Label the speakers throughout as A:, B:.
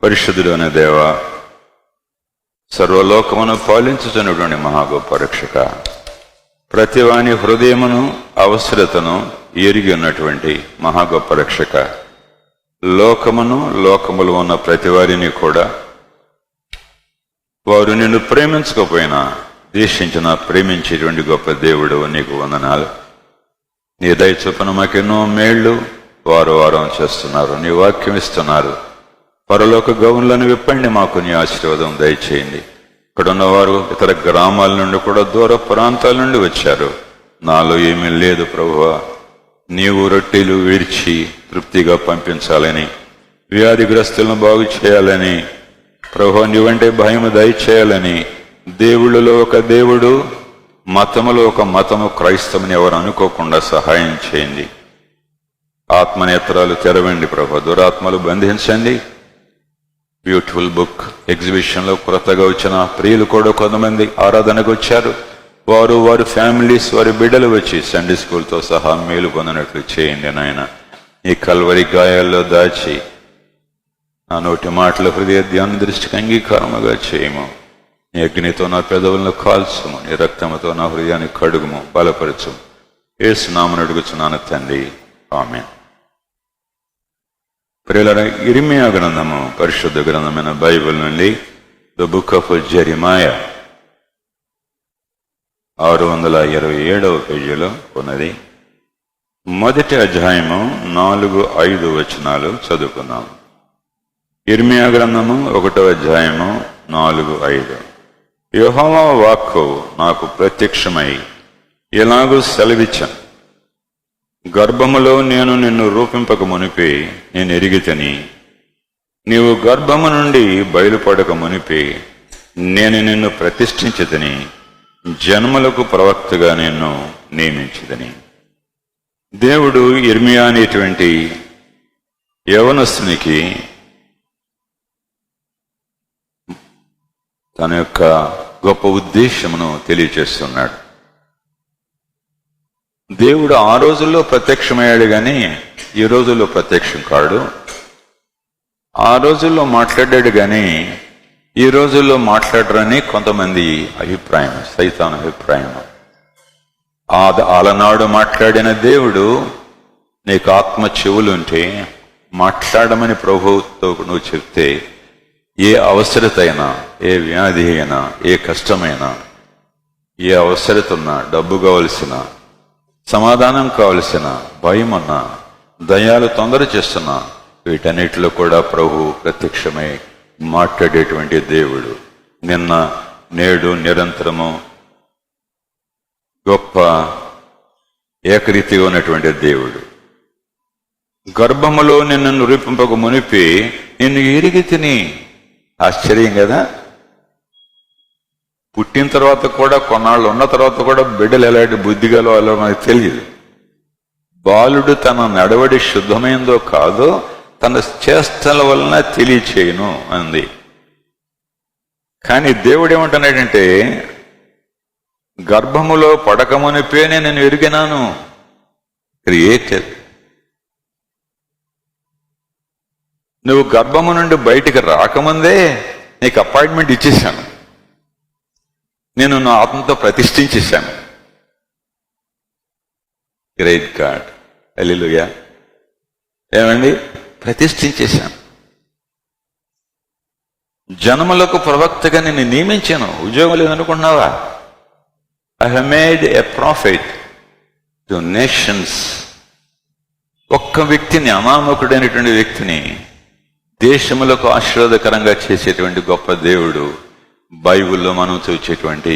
A: పరిశుద్ధుడైన దేవ, సర్వలోకమును పాలించుచున్నటువంటి మహా గొప్ప రక్షక, ప్రతివాని హృదయమును అవసరతను ఎరిగి ఉన్నటువంటి మహా గొప్ప రక్షక, లోకమును లోకములు ఉన్న ప్రతివారిని కూడా వారు నిన్ను ప్రేమించకపోయినా ద్వేషించిన ప్రేమించేటువంటి గొప్ప దేవుడు నీకు వందనాలు. నీ దయ చొప్పున మాకెన్నో మేళ్లు వారం చేస్తున్నారు. నీ వాక్యం ఇస్తున్నారు. పరలోక గౌన్లను విప్పండి, మాకు నీ ఆశీర్వాదం దయచేయండి. ఇక్కడ ఉన్నవారు ఇతర గ్రామాల నుండి కూడా దూర ప్రాంతాల నుండి వచ్చారు. నాలో ఏమీ లేదు ప్రభువా, నీవు రొట్టెలు విరిచి తృప్తిగా పంపించాలని, వ్యాధిగ్రస్తులను బాగు చేయాలని, ప్రభువా నీవంటే భయము దయచేయాలని, దేవుళ్ళలో ఒక దేవుడు, మతములో ఒక మతము క్రైస్తవుని ఎవరు అనుకోకుండా సహాయం చేయండి. ఆత్మనేత్రాలు తెరవండి ప్రభువా, దురాత్మలు బంధించండి. బ్యూటిఫుల్ బుక్ ఎగ్జిబిషన్లో కొత్తగా వచ్చిన ప్రియులు కూడా కొంతమంది ఆరాధనకు వచ్చారు. వారి ఫ్యామిలీస్, వారి బిడ్డలు వచ్చి సండే స్కూల్తో సహా మేలు పొందినట్లు చేయండి నాయన. ఈ కల్వరి గాయాల్లో దాచి నా నోటి మాటల హృదయ ధ్యాన దృష్టికి అంగీకారముగా చేయము. నీ అగ్నితో నా పెదవులను కాల్చుము, నీ రక్తముతో నా హృదయాన్ని కడుగుము, బలపరచుము. యేసు నామమున అడుగుచున్నాను తండ్రి, ఆమేన్. ప్రియులారా, ఇర్మియా గ్రంథము పరిశుద్ధ గ్రంథమైన బైబిల్ నుండి ద బుక్ ఆఫ్ జెరిమాయా 627వ పేజీలో ఉన్నది. మొదటి అధ్యాయము 4-5 వచనాలు చదువుకున్నాం. ఇర్మియా గ్రంథము 1వ అధ్యాయము 4-5. యెహోవా వాక్కు నాకు ప్రత్యక్షమై ఇలాగూ సెలవిచ్చాను, గర్భములో నేను నిన్ను రూపింపక మునిపి నేను ఎరిగితని, నీవు గర్భము నుండి బయలుపడక మునిపి నేను నిన్ను ప్రతిష్ఠించితని, జన్మలకు ప్రవక్తగా నిన్ను నియమించిదని. దేవుడు ఇర్మియా అనేటువంటి యవనస్తునికి తన యొక్క గొప్ప ఉద్దేశమును తెలియచేస్తున్నాడు. దేవుడు ఆ రోజుల్లో ప్రత్యక్షమయ్యాడు కానీ ఈ రోజుల్లో ప్రత్యక్షం కాడు. ఆ రోజుల్లో మాట్లాడాడు కానీ ఈ రోజుల్లో మాట్లాడరని కొంతమంది అభిప్రాయం, సైతాన్ అభిప్రాయం. అలనాడు మాట్లాడిన దేవుడు నీకు ఆత్మ చెవులుంటే మాట్లాడమని ప్రభువుతో నువ్వు చెప్తే, ఏ అవసరత అయినా, ఏ వ్యాధి అయినా, ఏ కష్టమైనా, ఏ అవసరత ఉన్నా, డబ్బు కావలసిన, సమాధానం కావలసిన, భయమన్నా, దయాలు తొందర చేస్తున్నా, వీటన్నిటిలో కూడా ప్రభు ప్రత్యక్షమై మాట్లాడేటువంటి దేవుడు. నిన్న నేడు నిరంతరము గొప్ప ఏకరీతిగా ఉన్నటువంటి దేవుడు. గర్భములో నిన్ను రూపింపక మునిపి నిన్ను ఎరిగి తిని. ఆశ్చర్యం కదా. పుట్టిన తర్వాత కూడా, కొన్నాళ్ళు ఉన్న తర్వాత కూడా బిడ్డలు ఎలాంటి బుద్ధిగాలో అలా మనకు తెలియదు. బాలుడు తన నడవడి శుద్ధమైందో కాదో తన చేష్టల వలన తెలియచేయను అంది. కానీ దేవుడు ఏమంటున్నాడంటే, గర్భములో పడకమునిపే నేను ఎరిగినాను. క్రియేటర్. నువ్వు గర్భము నుండి బయటికి రాకముందే నీకు అపాయింట్మెంట్ ఇచ్చేశాను. నేను నా ఆత్మతో ప్రతిష్ఠించేశాను. గ్రేట్ గాడ్, హల్లెలూయా. ఏమండి, ప్రతిష్ఠించేశాను. జనములకు ప్రవక్తగా నేను నియమించాను. ఉద్యోగం లేదనుకుంటున్నావా? I have made a prophet to nations. ఒక్క వ్యక్తిని, అనామకుడైనటువంటి వ్యక్తిని దేశములకు ఆశీర్వాదకరంగా చేసేటువంటి గొప్ప దేవుడు, బైబిల్లో మనం చూసేటువంటి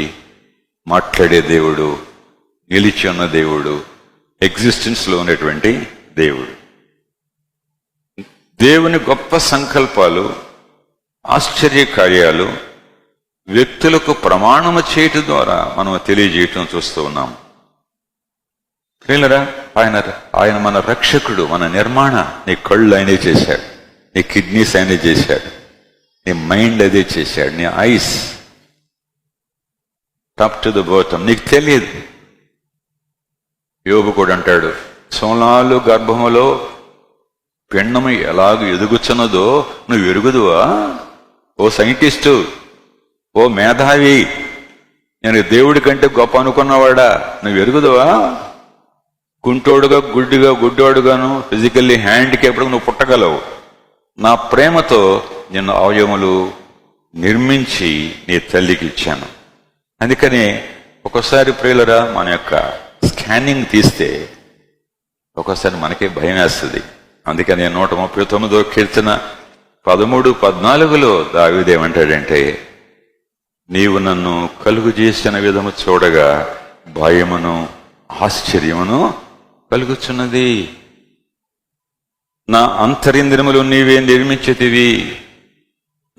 A: మాట్లాడే దేవుడు, నిలిచి ఉన్న దేవుడు, ఎగ్జిస్టెన్స్ లో ఉన్నటువంటి దేవుడు. దేవుని గొప్ప సంకల్పాలు, ఆశ్చర్య కార్యాలు వ్యక్తులకు ప్రమాణము చేయటం ద్వారా మనం తెలియజేయటం చూస్తూ ఉన్నాం. ప్రియులారా, ఆయన మన రక్షకుడు, మన నిర్మాణ. నీ కళ్ళు ఆయనే చేశాడు, నీ కిడ్నీస్ ఆయనే చేశాడు, నీ మైండ్ అదే చేశాడు, నీ ice top to the bottom. నీకు తెలియదు. యోబు కూడా అంటాడు, సోలాలు గర్భములో పిండము ఎలాగ ఎదుగుచున్నదో నువ్వు ఎరుగుదువా? ఓ సైంటిస్టు, ఓ మేధావి, నేను దేవుడి కంటే గొప్ప అనుకున్నవాడా, నువ్వు ఎరుగుదువా? కుంటోడుగా గుడ్డోడుగాను ఫిజికల్లీ హ్యాండిక్యాప్డ్గా నువ్వు పుట్టగలవు. నా ప్రేమతో నిన్ను అవయములు నిర్మించి నీ తల్లికి ఇచ్చాను. అందుకని ఒక్కోసారి ప్రియులరా మన యొక్క స్కానింగ్ తీస్తే ఒక్కోసారి మనకే భయం వేస్తుంది. అందుకని 139వ కీర్తన 13-14 దావీదు ఏమంటాడంటే, నీవు నన్ను కలుగు చేసిన విధము చూడగా భయమును ఆశ్చర్యమును కలుగుచున్నది. నా అంతరింద్రియములు నీవే నిర్మించితివి.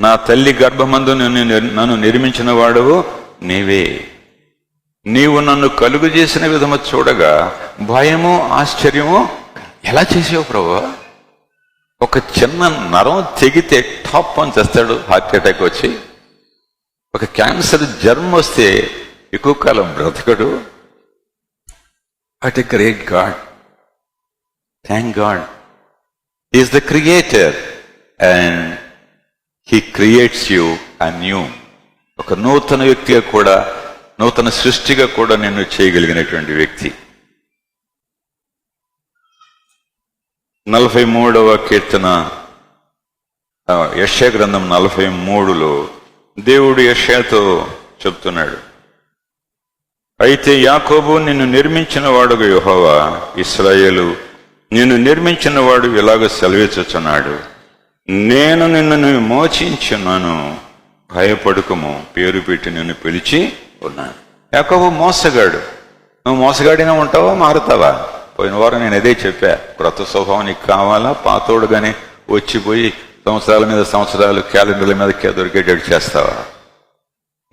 A: నా తల్లి గర్భమందు నన్ను నిర్మించిన వాడవు నీవే. నీవు నన్ను కలుగు చేసిన విధము చూడగా భయము ఆశ్చర్యము ఎలా చేసావు ప్రభువా? ఒక చిన్న నరం తెగితే టాప్ అని చేస్తాడు, హార్ట్ అటాక్ వచ్చి. ఒక క్యాన్సర్ జర్మ్ వస్తే ఎక్కువ కాలం బ్రతకడు. What a great God. Thank God. He is the creator and he creates you anew. ఒక నూతన వ్యక్తిగా కూడా, నూతన సృష్టిగా కూడా నిన్ను చేయగలిగినటువంటి వ్యక్తి. 43వ కీర్తన యెషయా గ్రంథం 43లో దేవుడు యెషయాతో చెప్తున్నాడు, అయితే యాకోబు నిన్ను నిర్మించిన వాడుగా యెహోవా, ఇశ్రాయేలు నిన్ను నిర్మించిన వాడు ఇలాగ సెలవిచ్చుచున్నాడు, నేను నిన్ను మోచించున్నాను, భయపడుకుము, పేరు పెట్టి నిన్ను పిలిచి ఉన్నాను. యాకోబు మోసగాడు. నువ్వు మోసగాడిగా ఉంటావా, మారుతావా? పోయిన వారం నేను అదే చెప్పా, క్రొత్త స్వభావం నీకు కావాలా, పాతోడుగానే వచ్చిపోయి సంవత్సరాల మీద సంవత్సరాలు క్యాలెండర్ల మీద దొరికేటట్టు చేస్తావా?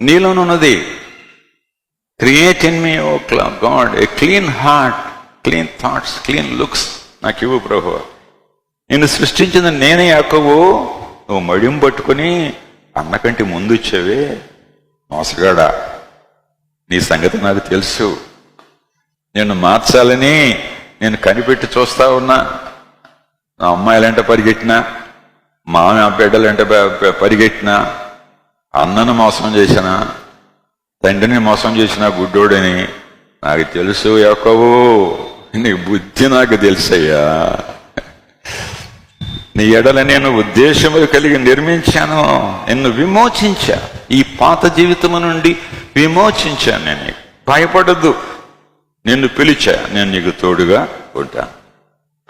A: నీలోనున్నది create in me O God a clean heart, clean thoughts, clean looks నాకు ఇవ్వు ప్రభువా. నిన్ను సృష్టించిన నేనే యాకోబు, నువ్వు మడిం పట్టుకుని అన్నకంటే ముందు వచ్చావే మోసగాడా. నీ సంగతి నాకు తెలుసు. నిన్ను మార్చాలని నేను కనిపెట్టి చూస్తా ఉన్నా. నా అమ్మాయిలంటే పరిగెట్టినా, మామి బిడ్డలంటే పరిగెట్టినా, అన్నను మోసం చేసినా, తండ్రిని మోసం చేసిన గుడ్డోడని నాకు తెలుసు యాకోబు. నీ బుద్ధి నాకు తెలుసయ్యా. నీ ఎడల నేను ఉద్దేశములు కలిగి నిర్మించాను, నిన్ను విమోచించా, ఈ పాత జీవితము నుండి విమోచించాను. నేను భయపడద్దు, నిన్ను పిలిచా, నేను నీకు తోడుగా ఉంటాను.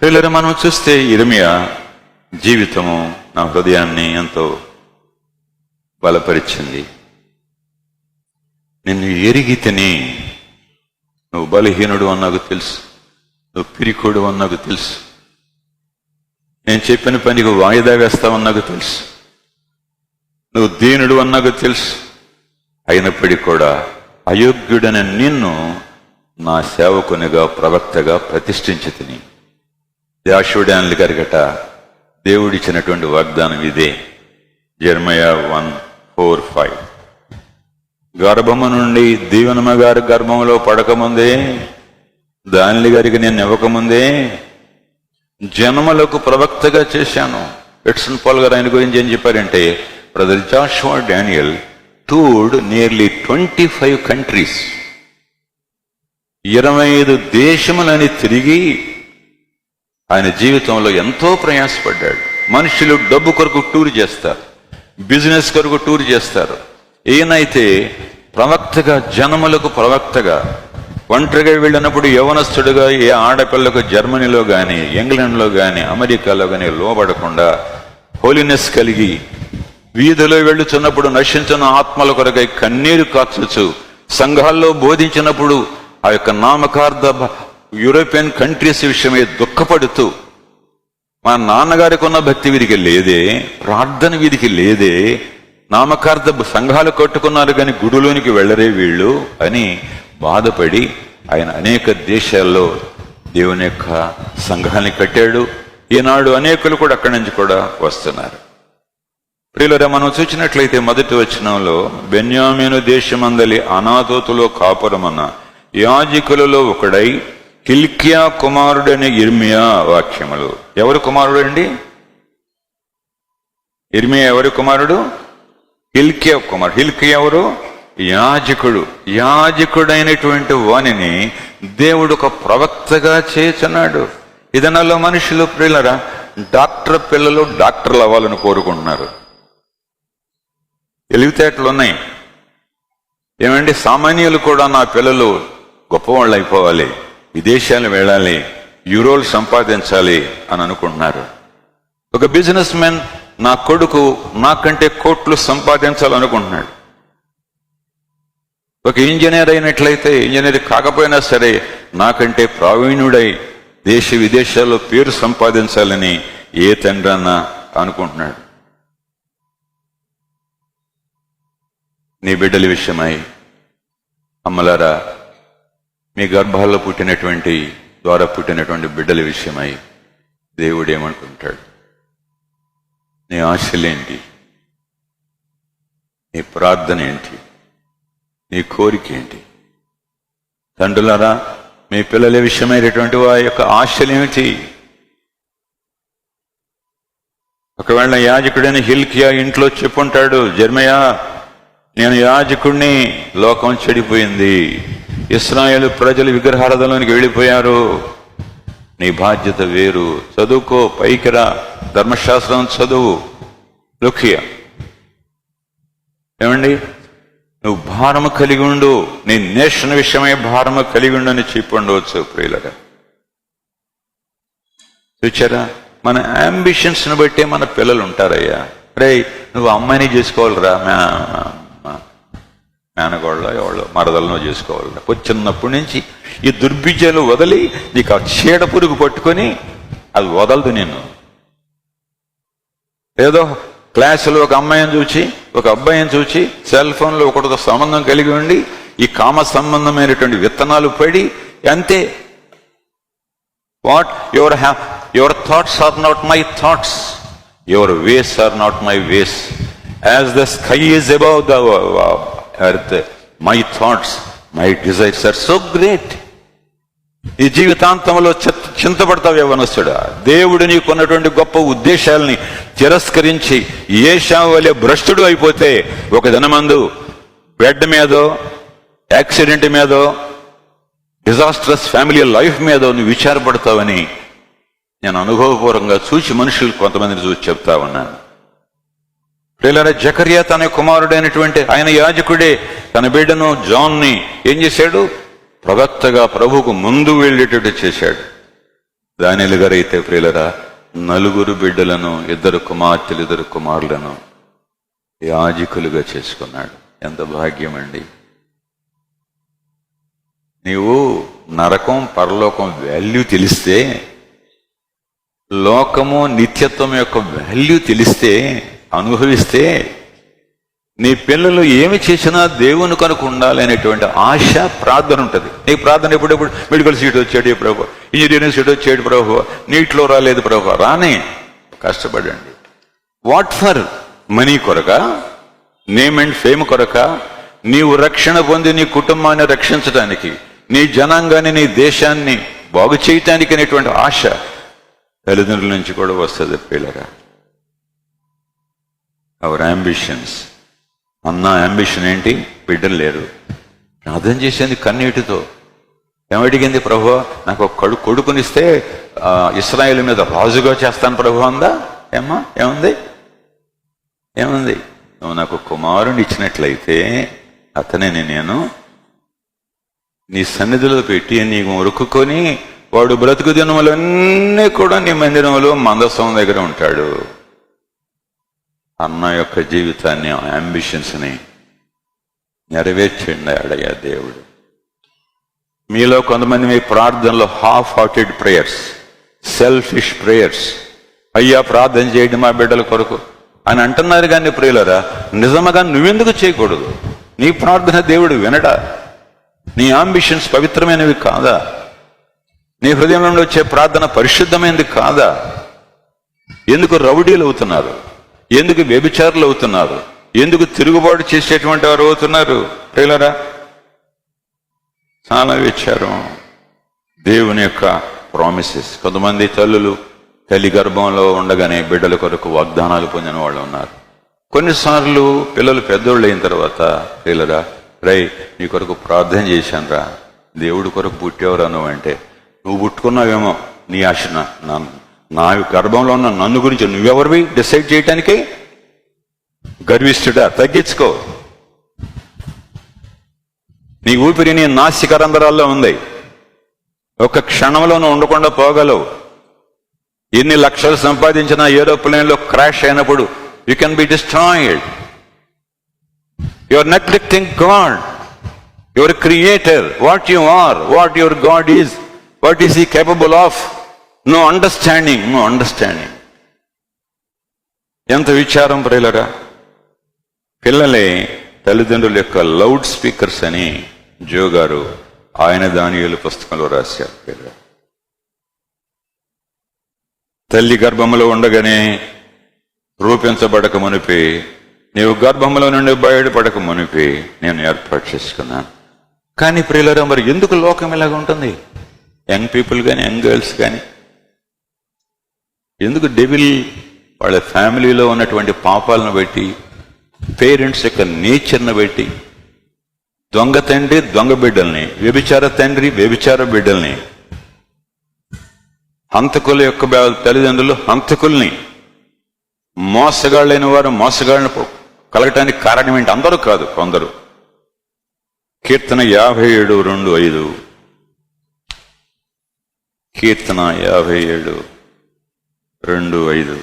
A: పిల్లలు మనం చూస్తే ఇర్మియా జీవితము నా హృదయాన్ని ఎంతో బలపరిచింది. నిన్ను ఎరిగితేనే నువ్వు బలహీనుడు అని నాకు తెలుసు, నువ్వు పిరికోడు అని నాకు తెలుసు, నేను చెప్పిన పనికి వాయిదా వేస్తావని నాకు తెలుసు, నువ్వు దీనుడు అని నాకు తెలుసు. అయినప్పటికీ కూడా అయోగ్యుడని నిన్ను నా సేవకునిగా, ప్రవక్తగా ప్రతిష్ఠించి తిని. యాషూడాన్లు గారిగట దేవుడిచ్చినటువంటి వాగ్దానం ఇదే. జెర్మయా 1:4-5. గర్భము నుండి దీవెనమ్మ గారి గర్భంలో పడకముందే, దానిలి గారికి నేను ఇవ్వకముందే జనములకు ప్రవక్తగా చేశాను. ఎడ్సన్ పాల్ గారు ఆయన గురించి ఏం చెప్పారంటే, brother Joshua Daniel toured nearly 25 countries, 25 దేశములని తిరిగి ఆయన జీవితంలో ఎంతో ప్రయాసపడ్డాడు. మనుషులు డబ్బు కొరకు టూర్ చేస్తారు, బిజినెస్ కొరకు టూర్ చేస్తారు. ఈయనైతే ప్రవక్తగా, జనములకు ప్రవక్తగా ఒంటరిగా వెళ్ళినప్పుడు యవనస్తుడుగా ఏ ఆడపిల్లకు జర్మనీలో కానీ, ఇంగ్లాండ్లో కానీ, అమెరికాలో కానీ లోబడకుండా హోలీనెస్ కలిగి వీధిలో వెళ్ళుచున్నప్పుడు నశించిన ఆత్మల కొరకై కన్నీరు కార్చుచు, సంఘాల్లో బోధించినప్పుడు ఆ యొక్క నామకార్థ యూరోపియన్ కంట్రీస్ విషయమై దుఃఖపడుతూ, మా నాన్నగారికి ఉన్న భక్తి వీరికి లేదే, ప్రార్థన వీరికి లేదే, నామకార్థ సంఘాలు కట్టుకున్నారు కానీ గుడిలోనికి వెళ్ళరే వీళ్ళు అని బాధపడి ఆయన అనేక దేశాల్లో దేవుని యొక్క సంఘాన్ని కట్టాడు. ఈనాడు అనేకులు కూడా అక్కడి నుంచి కూడా వస్తున్నారు. ప్రియులరా, మనం చూసినట్లయితే మొదటి వచనంలో బెన్యామీను దేశమందలి అనాతోతులో కాపురమన్న యాజకులలో ఒకడై హిల్కియా కుమారుడని ఇర్మియా వాక్యములు. ఎవరు కుమారుడు అండి? ఇర్మియా ఎవరి కుమారుడు? హిల్కియా కుమారుడు. హిల్కియా ఎవరు? యాజకుడు. యాజకుడైనటువంటి వానిని దేవుడు ఒక ప్రవక్తగా చేస్తున్నాడు. ఇదనలో మనుషులు ప్రియులరా డాక్టర్ పిల్లలు డాక్టర్లు అవ్వాలని కోరుకుంటున్నారు. తెలివితేటలు ఉన్నాయి ఏమండి. సామాన్యులు కూడా నా పిల్లలు గొప్పవాళ్ళు అయిపోవాలి, విదేశాలు వెళ్ళాలి, యూరోలు సంపాదించాలి అని అనుకుంటున్నారు. ఒక బిజినెస్ మ్యాన్ నా కొడుకు నాకంటే కోట్లు సంపాదించాలనుకుంటున్నాడు. ఒక ఇంజనీర్ అయినట్లయితే ఇంజనీర్ కాకపోయినా సరే నాకంటే ప్రావీణ్యుడై దేశ విదేశాల్లో పేరు సంపాదించాలని ఏ తండ్రి అన్న అనుకుంటున్నాడు. నీ బిడ్డల విషయమై అమ్మలారా, మీ గర్భాల్లో పుట్టినటువంటి ద్వారా పుట్టినటువంటి బిడ్డల విషయమై దేవుడు ఏమనుకుంటాడు? నీ ఆశలేంటి? నీ ప్రార్థన ఏంటి? నీ కోరిక ఏంటి? తండ్రులారా, మీ పిల్లల విషయమైనటువంటి వారి యొక్క ఆశలేమిటి? ఒకవేళ యాజకుడైన హిల్కియా ఇంట్లో చెప్పుంటాడు, జెర్మయా నేను యాజకుడిని, లోకం చెడిపోయింది, ఇశ్రాయేలు ప్రజలు విగ్రహారాధనలోనికి వెళ్ళిపోయారు, నీ బాధ్యత వేరు, చదువుకో, పైకి రా, ధర్మశాస్త్రం చదువు. లుకియా ఏమండి, నువ్వు భారము కలిగి ఉండు, నీ నేషన్ విషయమై భారము కలిగి ఉండు అని చెప్పండవచ్చు. ప్రియులరా చూచారా, మన అంబిషన్స్ ని బట్టే మన పిల్లలు ఉంటారయ్యా. రే నువ్వు అమ్మాయిని చేసుకోవాలిరా, మేనగోళ్ళ ఎవళ్ళు మరదలను చేసుకోవాలిరా. చిన్నప్పటి నుంచి ఈ దుర్బీజాలు వదిలి నీకు ఆ చీడ పురుగు పట్టుకొని అది వదలదు. నేను ఏదో క్లాసులో ఒక అమ్మాయిని చూచి ఒక అబ్బాయిని చూచి సెల్ ఫోన్లో ఒకటితో సంబంధం కలిగి ఉండి ఈ కామ సంబంధమైనటువంటి విత్తనాలు పడి అంతే. What your thoughts are not my thoughts, your ways are not my ways. As the sky is above the earth, my thoughts my desires are so great. ఈ జీవితాంతంలో చింతపడతావు యవ్వనస్తుడా. దేవుడు నీకున్నటువంటి గొప్ప ఉద్దేశాలని తిరస్కరించి ఏషావు వలె భ్రష్టుడు అయిపోతే ఒక దినమందు బెడ్ మీదో, యాక్సిడెంట్ మీదో, డిజాస్ట్రస్ ఫ్యామిలీ లైఫ్ మీదో నువ్వు విచారపడతావని నేను అనుభవపూర్వకంగా చూసి మనుషులు కొంతమందిని చూసి చెప్తా ఉన్నాను. ప్రియులారా, జకర్యా తన కుమారుడైనటువంటి ఆయన యాజకుడే తన బిడ్డను జాన్ని ఏం చేశాడు? ప్రవక్తగా ప్రభువుకు ముందు వెళ్ళేటట్టు చేశాడు. దానియేలు గారు అయితే ప్రియులరా 4 బిడ్డలను, 2 కుమార్తెలు, 2 కుమారులను యాజకులుగా చేసుకున్నాడు. ఎంత భాగ్యం అండి. నీవు నరకం పరలోకం వాల్యూ తెలిస్తే, లోకము నిత్యత్వం యొక్క వాల్యూ తెలిస్తే, అనుభవిస్తే, నీ పిల్లలు ఏమి చేసినా దేవుని కనుక ఉండాలి అనేటువంటి ఆశ, ప్రార్థన ఉంటుంది. నీ ప్రార్థన ఎప్పుడెప్పుడు మెడికల్ సీట్ వచ్చాడు ప్రభు, ఇంజనీరింగ్ సీట్ వచ్చాడు ప్రభు, నీటిలో రాలేదు ప్రభు, రానే కష్టపడండి. What for? మనీ కొరక, నేమ్ అండ్ ఫేమ్ కొరక? నీవు రక్షణ పొంది నీ కుటుంబాన్ని రక్షించడానికి, నీ జనాంగాన్ని, నీ దేశాన్ని బాగు చేయటానికి అనేటువంటి ఆశ తల్లిదండ్రుల నుంచి కూడా వస్తుంది. పిల్లగా అవర్ అంబిషన్స్. అన్న అంబిషన్ ఏంటి? బిడ్డలు లేరు. ప్రార్థన చేసేది కన్నీటితో. ఏమడిగింది? ప్రభు నాకు ఒక కొడుకునిస్తే ఇశ్రాయేలు మీద రాజుగా చేస్తాను ప్రభు అందా? ఏమ్మా ఏముంది? నువ్వు నాకు కుమారుని ఇచ్చినట్లయితే అతనే నేను నీ సన్నిధిలో పెట్టి నీకు మొరుక్కుని వాడు బ్రతుకు దినములన్నీ కూడా నీ మందిరంలో మందసం దగ్గర ఉంటాడు. అన్న యొక్క జీవితాన్ని, అంబిషన్స్ ని నెరవేర్చిండాడయ్యా దేవుడు. మీలో కొంతమంది మీ ప్రార్థనలో half hearted prayers, selfish prayers, అయ్యా ప్రార్థన చేయడం మా బిడ్డల కొరకు అని అంటున్నారు. కానీ ప్రియులరా, నిజంగా నువ్వెందుకు చేయకూడదు? నీ ప్రార్థన దేవుడు వినడా? నీ అంబిషన్స్ పవిత్రమైనవి కాదా? నీ హృదయంలో వచ్చే ప్రార్థన పరిశుద్ధమైనది కాదా? ఎందుకు రౌడీలు అవుతున్నారు? ఎందుకు వ్యభిచారులు అవుతున్నారు? ఎందుకు తిరుగుబాటు చేసేటువంటి వారు అవుతున్నారు? ప్రియులారా, చాలా విచారం. దేవుని యొక్క ప్రామిసెస్. కొంతమంది తల్లులు తల్లి గర్భంలో ఉండగానే బిడ్డల కొరకు వాగ్దానాలు పొందిన వాళ్ళు ఉన్నారు. కొన్నిసార్లు పిల్లలు పెద్దోళ్ళు అయిన తర్వాత పిల్లరా రై నీ కొరకు ప్రార్థన చేశాను రా, దేవుడి కొరకు పుట్టేవరా నువ్వు అంటే, నువ్వు పుట్టుకున్నావేమో నీ ఆశ, నా గర్భంలో ఉన్న నన్ను గురించి నువ్వెవరివి డిసైడ్ చేయటానికి? గర్విస్తుడా, తగ్గించుకో. నీ ఊపిరి నీ నాసికరంధ్రాల్లో ఉంది. ఒక క్షణంలోనూ ఉండకుండా పోగలవు. ఎన్ని లక్షలు సంపాదించిన ఏరోప్లేన్లో క్రాష్ అయినప్పుడు you can be destroyed. You are neglecting God, your creator, what you are, what your God is, what is he capable of. No understanding, no understanding. ఎంత విచారం ప్రియులరా. పిల్లలే తల్లిదండ్రుల యొక్క లౌడ్ స్పీకర్స్ అని జో గారు ఆయన దానియేలు పుస్తకంలో రాశారు. తల్లి గర్భంలో ఉండగానే రూపించబడక మునిపి, నీవు గర్భంలో నుండి బయటపడక మునిపి నేను ఏర్పాటు చేసుకున్నాను. కానీ ప్రియులరా, మరి ఎందుకు లోకం ఇలాగ ఉంటుంది? యంగ్ పీపుల్ కానీ యంగ్ గర్ల్స్ కానీ ఎందుకు డెవిల్ వాళ్ళ ఫ్యామిలీలో ఉన్నటువంటి పాపాలను బట్టి, పేరెంట్స్ యొక్క నేచర్ను బట్టి, దొంగ తండ్రి దొంగ బిడ్డల్ని, వ్యభిచార తండ్రి వ్యభిచార బిడ్డల్ని, హంతకుల యొక్క తల్లిదండ్రులు హంతకుల్ని, మోసగాళ్ళైన వారు మోసగాళ్ళని కలగటానికి కారణం ఏంటి? అందరూ కాదు, కొందరు. కీర్తన 57:2-5. కీర్తన 57:2-5.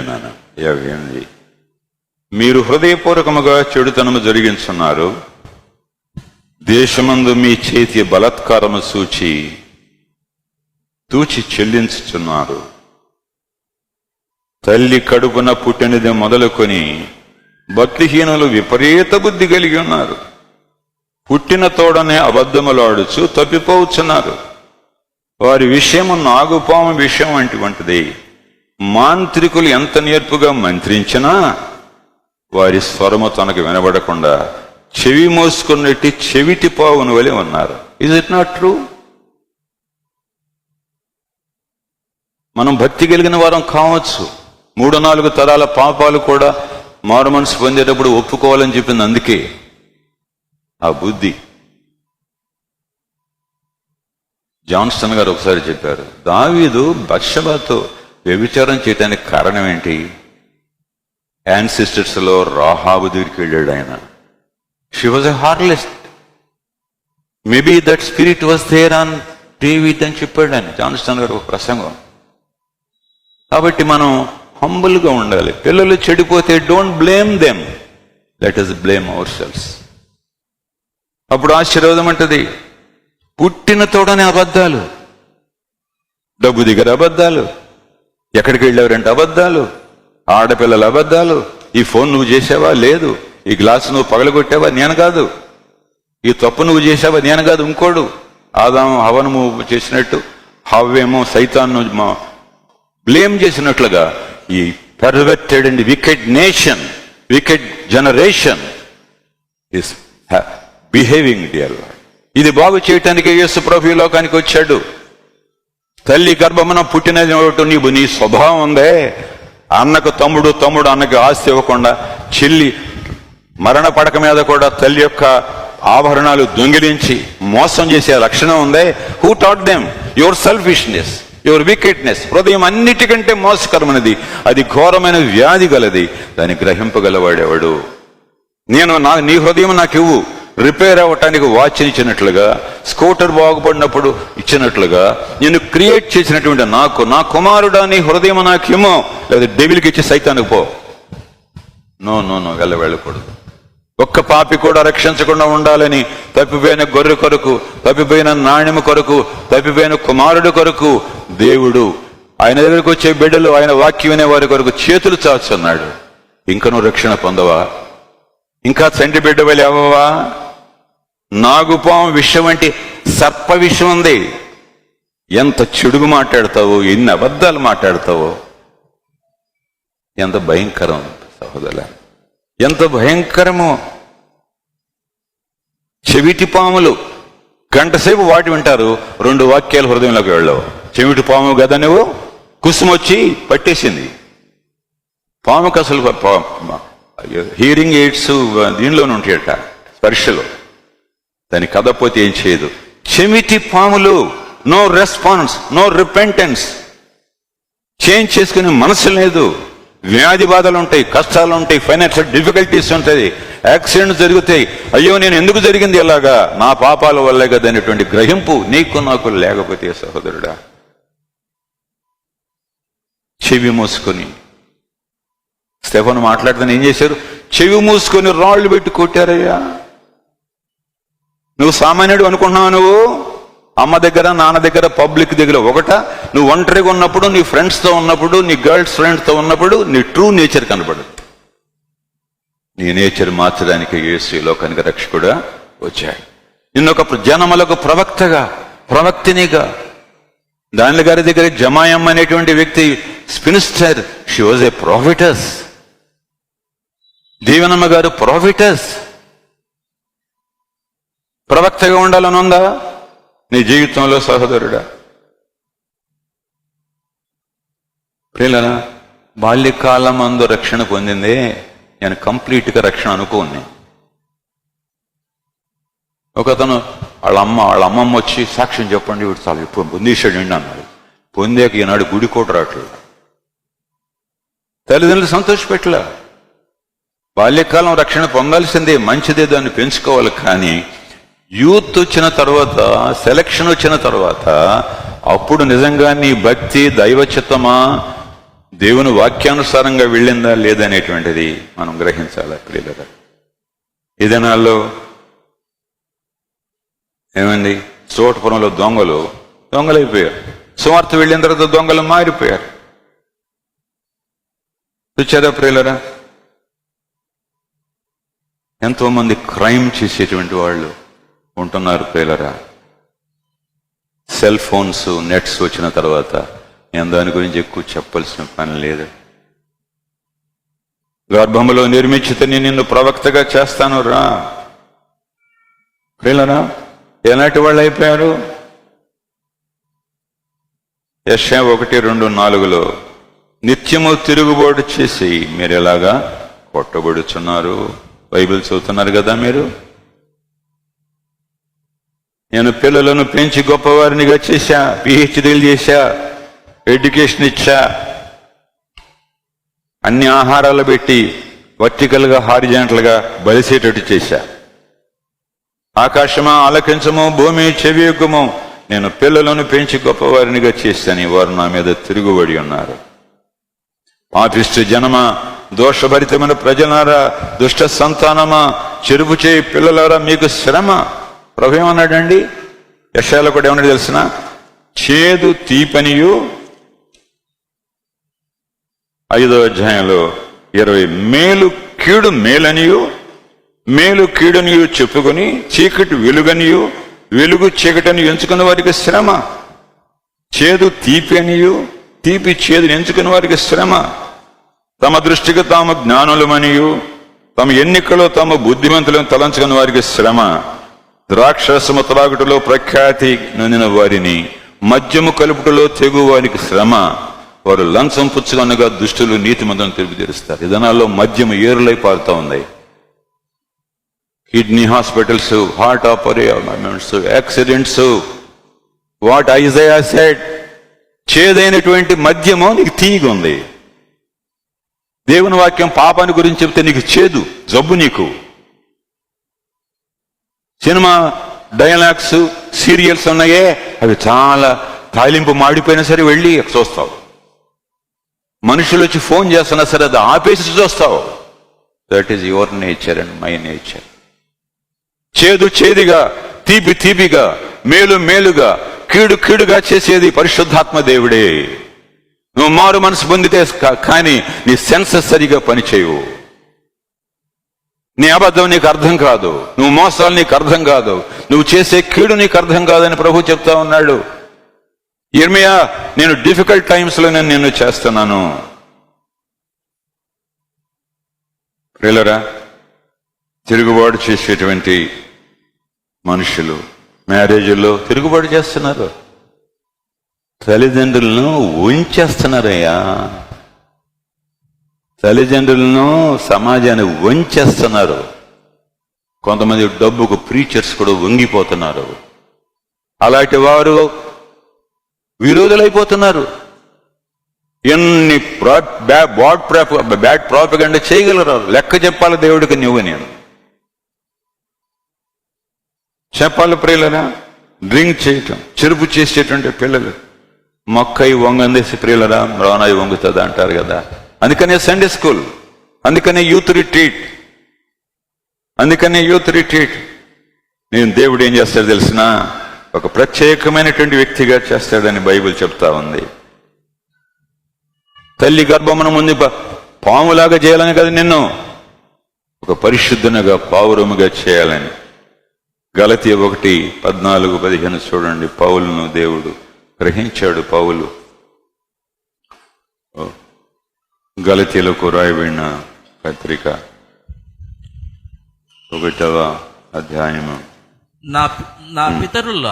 A: నాన్న 58. మీరు హృదయపూర్వకముగా చెడుతనము జరిగించున్నారు, దేశమందు మీ చేతి బలాత్కారము తూచి చెల్లించుచున్నారు. తల్లి కడుపున పుట్టినది మొదలుకొని భక్తిహీనులు విపరీత బుద్ధి కలిగి ఉన్నారు. పుట్టిన తోడనే అబద్ధములాడుచు తప్పిపోవచ్చున్నారు. వారి విషయము నాగుపాము విషయం వంటిది. మాంత్రికులు ఎంత నేర్పుగా మంత్రించినా వారి స్వరము తనకు వినబడకుండా చెవి మోసుకున్నట్టు చెవిటి పావును వలె ఉన్నారు. Is it not true? మనం భక్తి కలిగిన వారం కావచ్చు, 3-4 తరాల పాపాలు కూడా మారు మనసు పొందేటప్పుడు ఒప్పుకోవాలని చెప్పింది. అందుకే ఆ బుద్ధి. జాన్స్టన్ గారు ఒకసారి చెప్పారు, దావీదు బత్షెబతో వ్యభిచారం చేయడానికి కారణం ఏంటి? యాన్సిస్టర్స్ లో రాహాబు దగ్గరికి వెళ్ళాడు ఆయన. She was a harlot. Maybe that spirit was there on David అని చెప్పాడు ఆయన, జాన్స్టన్ గారు ఒక ప్రసంగం. కాబట్టి మనం హంబుల్గా ఉండాలి. పిల్లలు చెడిపోతే don't blame them, let us blame ourselves. అప్పుడు ఆశీర్వాదం అంటది. పుట్టిన తోడనే అబద్ధాలు, డబ్బు దగ్గర అబద్ధాలు, ఎక్కడికి వెళ్ళేవారంటే అబద్ధాలు, ఆడపిల్లల అబద్ధాలు. ఈ ఫోన్ నువ్వు చేసావా? లేదు. ఈ గ్లాసు నువ్వు పగలగొట్టావా? నేను కాదు. ఈ తప్పు నువ్వు చేసావా? నేను కాదు, ఇంకోడు. ఆదాము హవ్వను చేసినట్టు హవ్వేమో సైతాన్ను బ్లేమ్ చేసినట్లుగా ఈ perverted and wicked nation, wicked generation is behaving dear lord. ఇది బాగు చేయటానికి యేసు ప్రభు ఈ లోకానికి వచ్చాడు. తల్లి గర్భమున పుట్టినది నీవు, నీ స్వభావం ఉందే. అన్నకు తమ్ముడు, తమ్ముడు అన్నకు ఆస్తి ఇవ్వకుండా, చెల్లి మరణ పడక మీద కూడా తల్లి యొక్క ఆభరణాలు దొంగిలించి మోసం చేసే లక్షణం ఉందే. Who taught them? Your selfishness, your wickedness. హృదయం అన్నిటికంటే మోసకరమైనది, అది ఘోరమైన వ్యాధి గలది. దాన్ని గ్రహింపగలవాడెవడు? నీ హృదయం నాకు ఇవ్వు. రిపేర్ అవ్వటానికి వాచ్ ఇచ్చినట్లుగా, స్కూటర్ బాగుపడినప్పుడు ఇచ్చినట్లుగా నేను క్రియేట్ చేసినటువంటి నా కుమారుడా నీ హృదయం నాకేమో, లేదా డెవిల్కి ఇచ్చి సైతానికి పో. నో వెళ్ళకూడదు. ఒక్క పాపి కూడా రక్షించకుండా ఉండాలని తప్పిపోయిన గొర్రె కొరకు, తప్పిపోయిన నాణ్యము కొరకు, తప్పిపోయిన కుమారుడు కొరకు దేవుడు ఆయన దగ్గరకు వచ్చే బిడ్డలు, ఆయన వాక్యం వినే వారి కొరకు చేతులు చాచున్నాడు. ఇంకా నువ్వు రక్షణ పొందవా? ఇంకా చంటి బిడ్డ వెళ్ళి అవ్వవా? నాగుపాము విషయం అంటే సర్ప విషయం ఉంది. ఎంత చెడుగు మాట్లాడతావో, ఎన్ని అబద్ధాలు మాట్లాడతావో. ఎంత భయంకరం సహోదరుల, ఎంత భయంకరమో. చెవిటి పాములు గంట సేపు వాటి వింటారు, 2 వాక్యాలు హృదయంలోకి వెళ్ళవు. చెవిటి పాము కదా నువ్వు, కుసుమొచ్చి పట్టేసింది. పాముకు అసలు హియరింగ్ ఎయిడ్స్ దీనిలోనే ఉంటాయట, స్పర్శలో. దాన్ని కదపోతే ఏం చేయదు. చెమిటి పాములు, no response, no repentance, change చేసుకునే మనసు లేదు. వ్యాధి బాధలు ఉంటాయి, కష్టాలు ఉంటాయి, ఫైనాన్షియల్ డిఫికల్టీస్ ఉంటాయి, యాక్సిడెంట్స్ జరుగుతాయి. అయ్యో నేను ఎందుకు జరిగింది ఇలాగా, నా పాపాల వల్లే కదా అనేటువంటి గ్రహింపు నీకు నాకు లేకపోతే సహోదరుడా, చెవి మూసుకొని స్టెఫను మాట్లాడుతాను ఏం చేశారు? చెవి మూసుకొని రాళ్ళు పెట్టి కొట్టారయ్యా. నువ్వు సామాన్యుడు అనుకుంటున్నావు. నువ్వు అమ్మ దగ్గర, నాన్న దగ్గర, పబ్లిక్ దగ్గర ఒకట. నువ్వు ఒంటరిగా ఉన్నప్పుడు, నీ ఫ్రెండ్స్తో ఉన్నప్పుడు, నీ గర్ల్స్ ఫ్రెండ్స్తో ఉన్నప్పుడు నీ ట్రూ నేచర్ కనబడదు. నీ నేచర్ మార్చడానికి యేసు ఈ లోకానికి రక్షకుడుగా వచ్చాడు. నిన్నొక జనములకు ప్రవక్తగా, ప్రవక్తినిగా. దానిల గారి దగ్గర జమాయమ్మ అనేటువంటి వ్యక్తి స్పినిస్టర్, షీ వాజ్ ఏ ప్రాఫిటస్. దీవెనమ్మ గారు ప్రాఫిటస్. ప్రవక్తగా ఉండాలని ఉందా నీ జీవితంలో సహోదరుడా? ప్రియులారా, బాల్యకాలం అందు రక్షణ పొందిందే నేను కంప్లీట్గా రక్షణ అనుకోని. ఒకతను వాళ్ళ అమ్మమ్మ వచ్చి సాక్ష్యం చెప్పండి, వీడు చాలా ఇప్పుడు పొందేశాడు అండి అన్నాడు. పొందాక ఈనాడు గుడి కూడా రావట్లేదు. తల్లిదండ్రులు సంతోషపెట్టలే. బాల్యకాలం రక్షణ పొందాల్సిందే, మంచిదే, దాన్ని పెంచుకోవాలి. కానీ యూత్ వచ్చిన తర్వాత, సెలక్షన్ వచ్చిన తర్వాత, అప్పుడు నిజంగా నీ భక్తి దైవచిత్తమా, దేవుని వాక్యానుసారంగా వెళ్ళిందా లేదనేటువంటిది మనం గ్రహించాలి. ప్రియులారా, ఈ దినాల్లో ఏమండి, చోటపురంలో దొంగలైపోయారు. సువార్త వెళ్ళిన తర్వాత దొంగలు మారిపోయారు. చూచారా ప్రియులారా? ఎంతో మంది క్రైమ్ చేసేటువంటి వాళ్ళు ఉంటున్నారు ప్రియులారా. సెల్ ఫోన్స్, నెట్స్ వచ్చిన తర్వాత నేను దాని గురించి ఎక్కువ చెప్పాల్సిన పని లేదు. గర్భంలో నిర్మించితే నేను నిన్ను ప్రవక్తగా చేస్తాను రా. ప్రియులారా, ఎలాంటి వాళ్ళు అయిపోయారు? యెషయా 1:2-4 నిత్యము తిరుగుబాటు చేసి మీరు ఎలాగా కొట్టబడుచున్నారు. బైబిల్ చదువుతున్నారు కదా మీరు. నేను పిల్లలను పెంచి గొప్పవారినిగా చేశా, పిహెచ్డీలు చేశా, ఎడ్యుకేషన్ ఇచ్చా, అన్ని ఆహారాలు పెట్టి వర్టికల్గా హారిజాంటల్గా బలిసేటట్టు చేశా. ఆకాశమా ఆలకించము, భూమి చెవియొగ్గము, నేను పిల్లలను పెంచి గొప్పవారినిగా చేశాను, వారు నా మీద తిరుగుబడి ఉన్నారు. పాపిష్టి జనమా, దోషభరితమైన ప్రజలారా, దుష్ట సంతానమా, చెరుపు చేయి పిల్లలారా, మీకు శ్రమ. ప్రభు ఏమన్నాడండి? యెషయాలో కూడా ఏమన్నాడు తెలిసిన? చేదు తీపనియు 5వ అధ్యాయంలో 20 మేలు కీడు మేలనియు, మేలు కీడునియు చెప్పుకొని చీకటి వెలుగనియు, వెలుగు చీకటిని ఎంచుకున్న వారికి శ్రమ. చేదు తీపి అనియు, తీపి చేదుని ఎంచుకున్న వారికి శ్రమ. తమ దృష్టికి తాము జ్ఞానులమనియు, తమ ఎన్నికలో తాము బుద్ధిమంతులను తలంచుకున్న వారికి శ్రమ. ద్రాక్షరసము త్రాగుటలో ప్రఖ్యాతి నొందిన వారిని, మద్యము కలుపుటలో తెగు వారికి శ్రమ. వారు లంచం పుచ్చుకొనగా దుష్టులు నీతిమంతులను తెలుపుతీరుస్తారు. విధానాల్లో మద్యము ఏరులై పారుతా ఉంది. Kidney hospitals, heart operations, accidents. What Isaiah said, చేదైనటువంటి మద్యము నీకు తీయగా ఉంది. దేవుని వాక్యం పాపాన్ని గురించి చెప్తే నీకు చేదు, జబ్బు నీకు. సినిమా డైలాగ్స్, సీరియల్స్ ఉన్నాయే, అవి చాలా తాలింపు మాడిపోయినా సరే వెళ్ళి చూస్తావు. మనుషులు వచ్చి ఫోన్ చేస్తున్నా సరే అది ఆపేసి చూస్తావు. That is your nature and my nature. చేదు చేదుగా, తీపి తీపిగా, మేలు మేలుగా, కీడు కీడుగా చేసేది పరిశుద్ధాత్మ దేవుడే. నువ్వు మారు మనసు పొందితే కానీ నీ సెన్సెస్ సరిగా పనిచేయవు. నీ అబద్ధం నీకు అర్థం కాదు, నువ్వు మోసాలు నీకు అర్థం కాదు, నువ్వు చేసే కీడు నీకు అర్థం కాదని ప్రభు చెప్తా ఉన్నాడు. యిర్మీయా, నేను డిఫికల్ట్ టైమ్స్ లో నేను నిన్ను చేస్తున్నాను. ప్రియులారా, తిరుగుబాటు చేసేటువంటి మనుషులు, మ్యారేజ్లో తిరుగుబాటు చేస్తున్నారు, తల్లిదండ్రులను వంచేస్తున్నారయ్యా, తల్లిదండ్రులను సమాజాన్ని వంచేస్తున్నారు. కొంతమంది డబ్బుకు ప్రీచర్స్ కూడా వంగిపోతున్నారు. అలాంటి వారు విరోధులైపోతున్నారు. ఎన్ని బ్యాడ్ ప్రాపగండా చేయగలరు? లెక్క చెప్పాలి దేవుడికి నువ్వు నేను చెప్పాలి. ప్రియులరా, డ్రింక్ చేయటం, చెరుపు చేసేటువంటి పిల్లలు మొక్కై వంగందేసి ప్రియులరా మ్రోనాయి వంగుతుంది అంటారు కదా. అందుకనే సండే స్కూల్, అందుకనే యూత్ రిట్రీట్, నేను దేవుడు ఏం చేస్తాడో తెలిసిన ఒక ప్రత్యేకమైనటువంటి వ్యక్తిగా చేస్తాడని బైబిల్ చెప్తా ఉంది. తల్లి గర్భమున ముందు పాములాగా చేయాలని కదా నిన్ను, ఒక పరిశుద్ధునిగా పావురముగా చేయాలని. గలతీ 1:14-15 చూడండి. పౌలును దేవుడు గ్రహించాడు. పౌలు గలతీలకు రాయబడిన పత్రిక 1వ అధ్యాయము.
B: నా పితరుల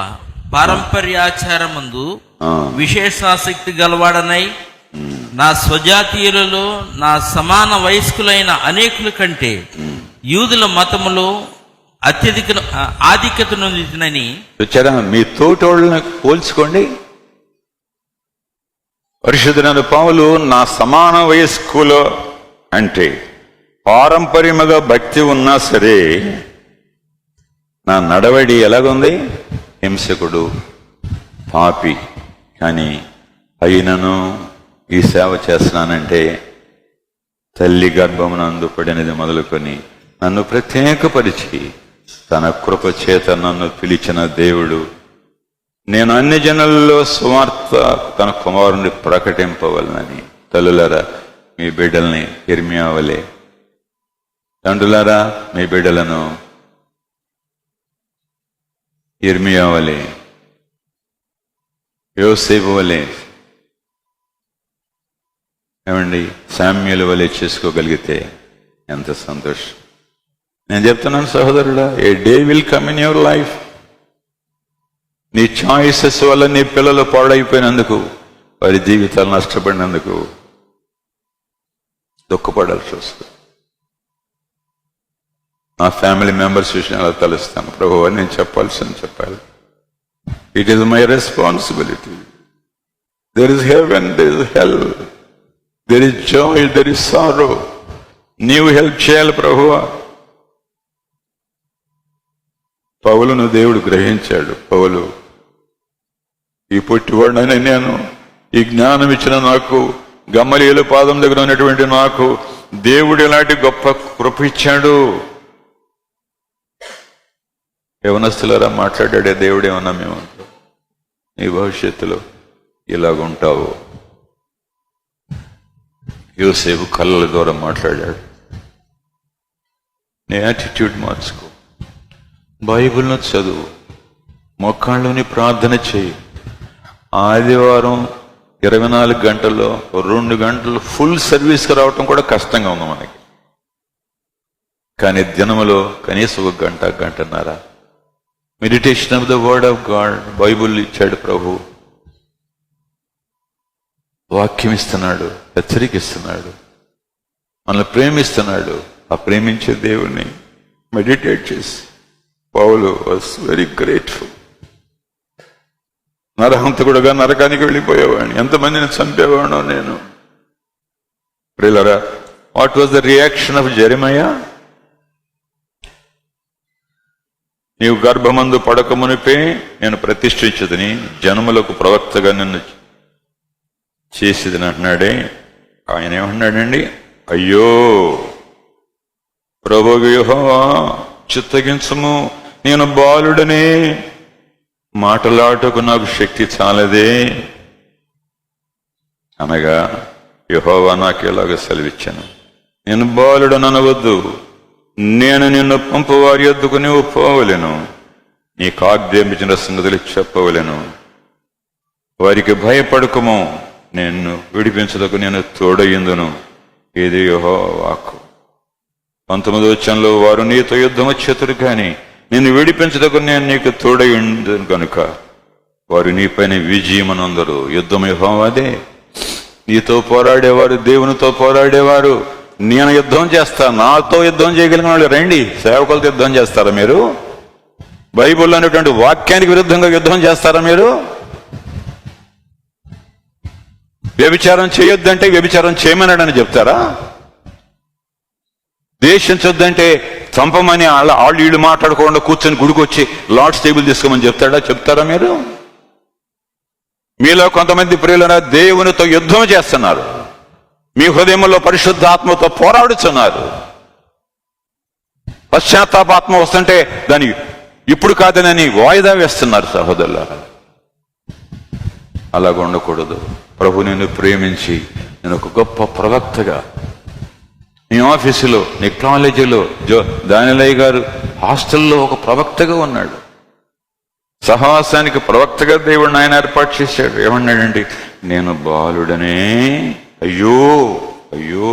B: పారంపర్యాచారమందు విశేషాసక్తి గలవాడనై నా స్వజాతీయులలో నా సమాన వయస్కులైన అనేకుల కంటే యూదుల మతములో అత్యధిక ఆధిక్యత నొందినని.
A: వచ్చారా? మీ తోటోళ్ళని పోల్చుకోండి. పరిశుద్ధుడైన పౌలు నా సమాన వయస్కులో అంటే పారంపర్యముగా భక్తి ఉన్నా సరే నా నడవడి ఎలాగుంది? హింసకుడు, పాపి. కానీ అయినను ఈ సేవ చేస్తున్నానంటే తల్లి గర్భమునందు పడినది మొదలుకొని నన్ను ప్రత్యేకపరిచి తన కృప చేత నన్ను పిలిచిన దేవుడు, నేను అన్ని జనులలో సువార్త తన కుమారుని ప్రకటింపవలనని. తల్లులారా, మీ బిడ్డల్ని ఇర్మియా వలె, తండ్రులారా మీ బిడ్డలను ఇర్మియా వలె, యోసేపు వలె, ఏమండి శామ్యూల్ వలె చేసుకోగలిగితే ఎంత సంతోషం. నేను చెప్తున్నాను సహోదరుడా, a day will come in your life, నీ చాయిసెస్ వల్ల నీ పిల్లలు పాడైపోయినందుకు, వారి జీవితాలు నష్టపడినందుకు దుఃఖపడాల్సి వస్తుంది. నా ఫ్యామిలీ మెంబర్స్ విషయంలో తలుస్తాను. ప్రభు నేను చెప్పాల్సింది చెప్పాలి. It is my responsibility. There is heaven, there is hell, there is joy, there is sorrow. నీవు హెల్ప్ చేయాలి ప్రభువా. పౌలును దేవుడు గ్రహించాడు. పౌలు, ఈ పొట్టివాడినైనా నేను, ఈ జ్ఞానం ఇచ్చిన నాకు, గమ్మలీయుల పాదం దగ్గర ఉన్నటువంటి నాకు దేవుడు ఎలాంటి గొప్ప కృప ఇచ్చాడు. యవనస్తులారా మాట్లాడాడే దేవుడు ఏమన్నా మేము నీ భవిష్యత్తులో ఇలాగుంటావు. యోసేపు కళ్ళల ద్వారా మాట్లాడాడు. నీ యాటిట్యూడ్ మార్చుకో, బైబిల్ను చదువు, మొక్కాళ్ళని ప్రార్థన చేయి. ఆదివారం 24 గంటల్లో 2 గంటలు ఫుల్ సర్వీస్కి రావటం కూడా కష్టంగా ఉంది మనకి. కానీ దినములో కనీసం 1 గంట, గంటన్నర meditation of the word of God. Bible ఇచ్చాడు ప్రభు, వాక్యం ఇస్తున్నాడు, హెచ్చరికిస్తున్నాడు, మనల్ని ప్రేమిస్తున్నాడు. ఆ ప్రేమించే దేవుణ్ణి మెడిటేట్ చేసి పౌలు వాస్ వెరీ గ్రేట్ఫుల్. నరహంతకుడుగా నరకానికి వెళ్ళిపోయేవాడిని, ఎంతమందిని చంపేవాడో నేను. ప్రియులారా, what was the reaction of Jeremiah? నీవు గర్భమందు పడకమునిపే నేను ప్రతిష్ఠించదని, జనములకు ప్రవక్తగా నిన్ను చేసేదని అంటున్నాడే. ఆయన ఏమంటున్నాడండి? అయ్యో ప్రభువు యెహోవా, చిత్తగించుము, నేను బాలుడనే, మాటలాటకు నాకు శక్తి చాలదే అనగా యెహోవా నాకు ఎలాగ సెలవిచ్చాను, నేను బాలుడను అనవద్దు, నేను నిన్ను పంపువారి యొద్దకు నీవు పోవలెను, నీకు ఆజ్ఞాపించిన సంగతులు చెప్పవలెను, వారికి భయపడకము, నేను విడిపించదకు నేను తోడయ్యుందును. ఇది యెహోవా వాక్కు. 19వ వచనంలో వారు నీతో యుద్ధం వచ్చేతురు కానీ నిన్ను విడిపించటకు నేను నీకు తోడై ఉండను కనుక వారు నీపైన విజయమనందరు. యుద్ధం యెహోవాదే. నీతో పోరాడేవారు, దేవునితో పోరాడేవారు. నేను యుద్ధం చేస్తా. నాతో యుద్ధం చేయగలిగిన వాళ్ళు రండి. సేవకులతో యుద్ధం చేస్తారా మీరు? బైబిల్లో అనేటువంటి వాక్యానికి విరుద్ధంగా యుద్ధం చేస్తారా మీరు? వ్యభిచారం చేయొద్దంటే వ్యభిచారం చేయమన్నాడని చెప్తారా? ద్వేషించొద్దంటే చంపమని వాళ్ళు వీళ్ళు మాట్లాడకుండా కూర్చొని గుడికొచ్చి లార్డ్స్ టేబుల్ తీసుకోమని చెప్తారా మీరు? మీలో కొంతమంది ప్రియులరా దేవునితో యుద్ధం చేస్తున్నారు. మీ హృదయంలో పరిశుద్ధాత్మతో పోరాడుతున్నారు. పశ్చాత్తాపాత్మ వస్తుంటే దాన్ని ఇప్పుడు కాదనని వాయిదా వేస్తున్నారు. సహోదరులారా, అలాగ ఉండకూడదు. ప్రభు నిన్ను ప్రేమించి నేను ఒక గొప్ప ప్రవక్తగా, నీ ఆఫీసులో, నీ కాలేజీలో, దానిలయ్య గారు హాస్టల్లో ఒక ప్రవక్తగా ఉన్నాడు. సహవాసానికి ప్రవక్తగా దేవుడిని ఆయన ఏర్పాటు చేశాడు. ఏమన్నాడండి? నేను బాలుడనే. అయ్యో అయ్యో,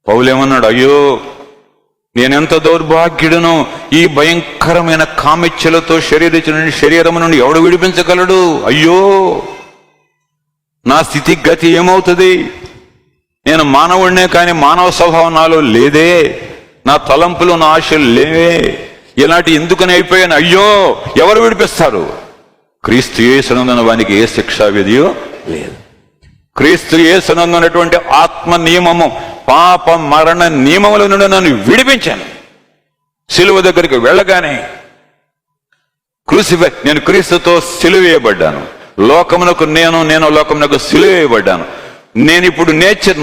A: పౌలేమన్నాడు? అయ్యో నేనెంత దౌర్భాగ్యుడను. ఈ భయంకరమైన కామిచ్చలతో శరీరము నుండి ఎవడు విడిపించగలడు? అయ్యో నా స్థితిగతి ఏమవుతుంది? నేను మానవుడినే, కానీ మానవ స్వభావం నాలో లేదే. నా తలంపులు, నా ఆశలు లేవే. ఇలాంటి ఎందుకని అయిపోయాను? అయ్యో ఎవరు విడిపిస్తారు? క్రీస్తు యేసునందున వానికి ఏ శిక్షా విధియో లేదు. క్రీస్తు యేసునందునటువంటి ఆత్మ నియమము, పాప మరణ నియమముల నుండి నన్ను విడిపించాను. సిలువ దగ్గరికి వెళ్ళగానే నేను క్రీస్తుతో సిలువేయబడ్డాను. లోకమునకు నేను లోకమునకు సిలువేయబడ్డాను. నేను ఇప్పుడు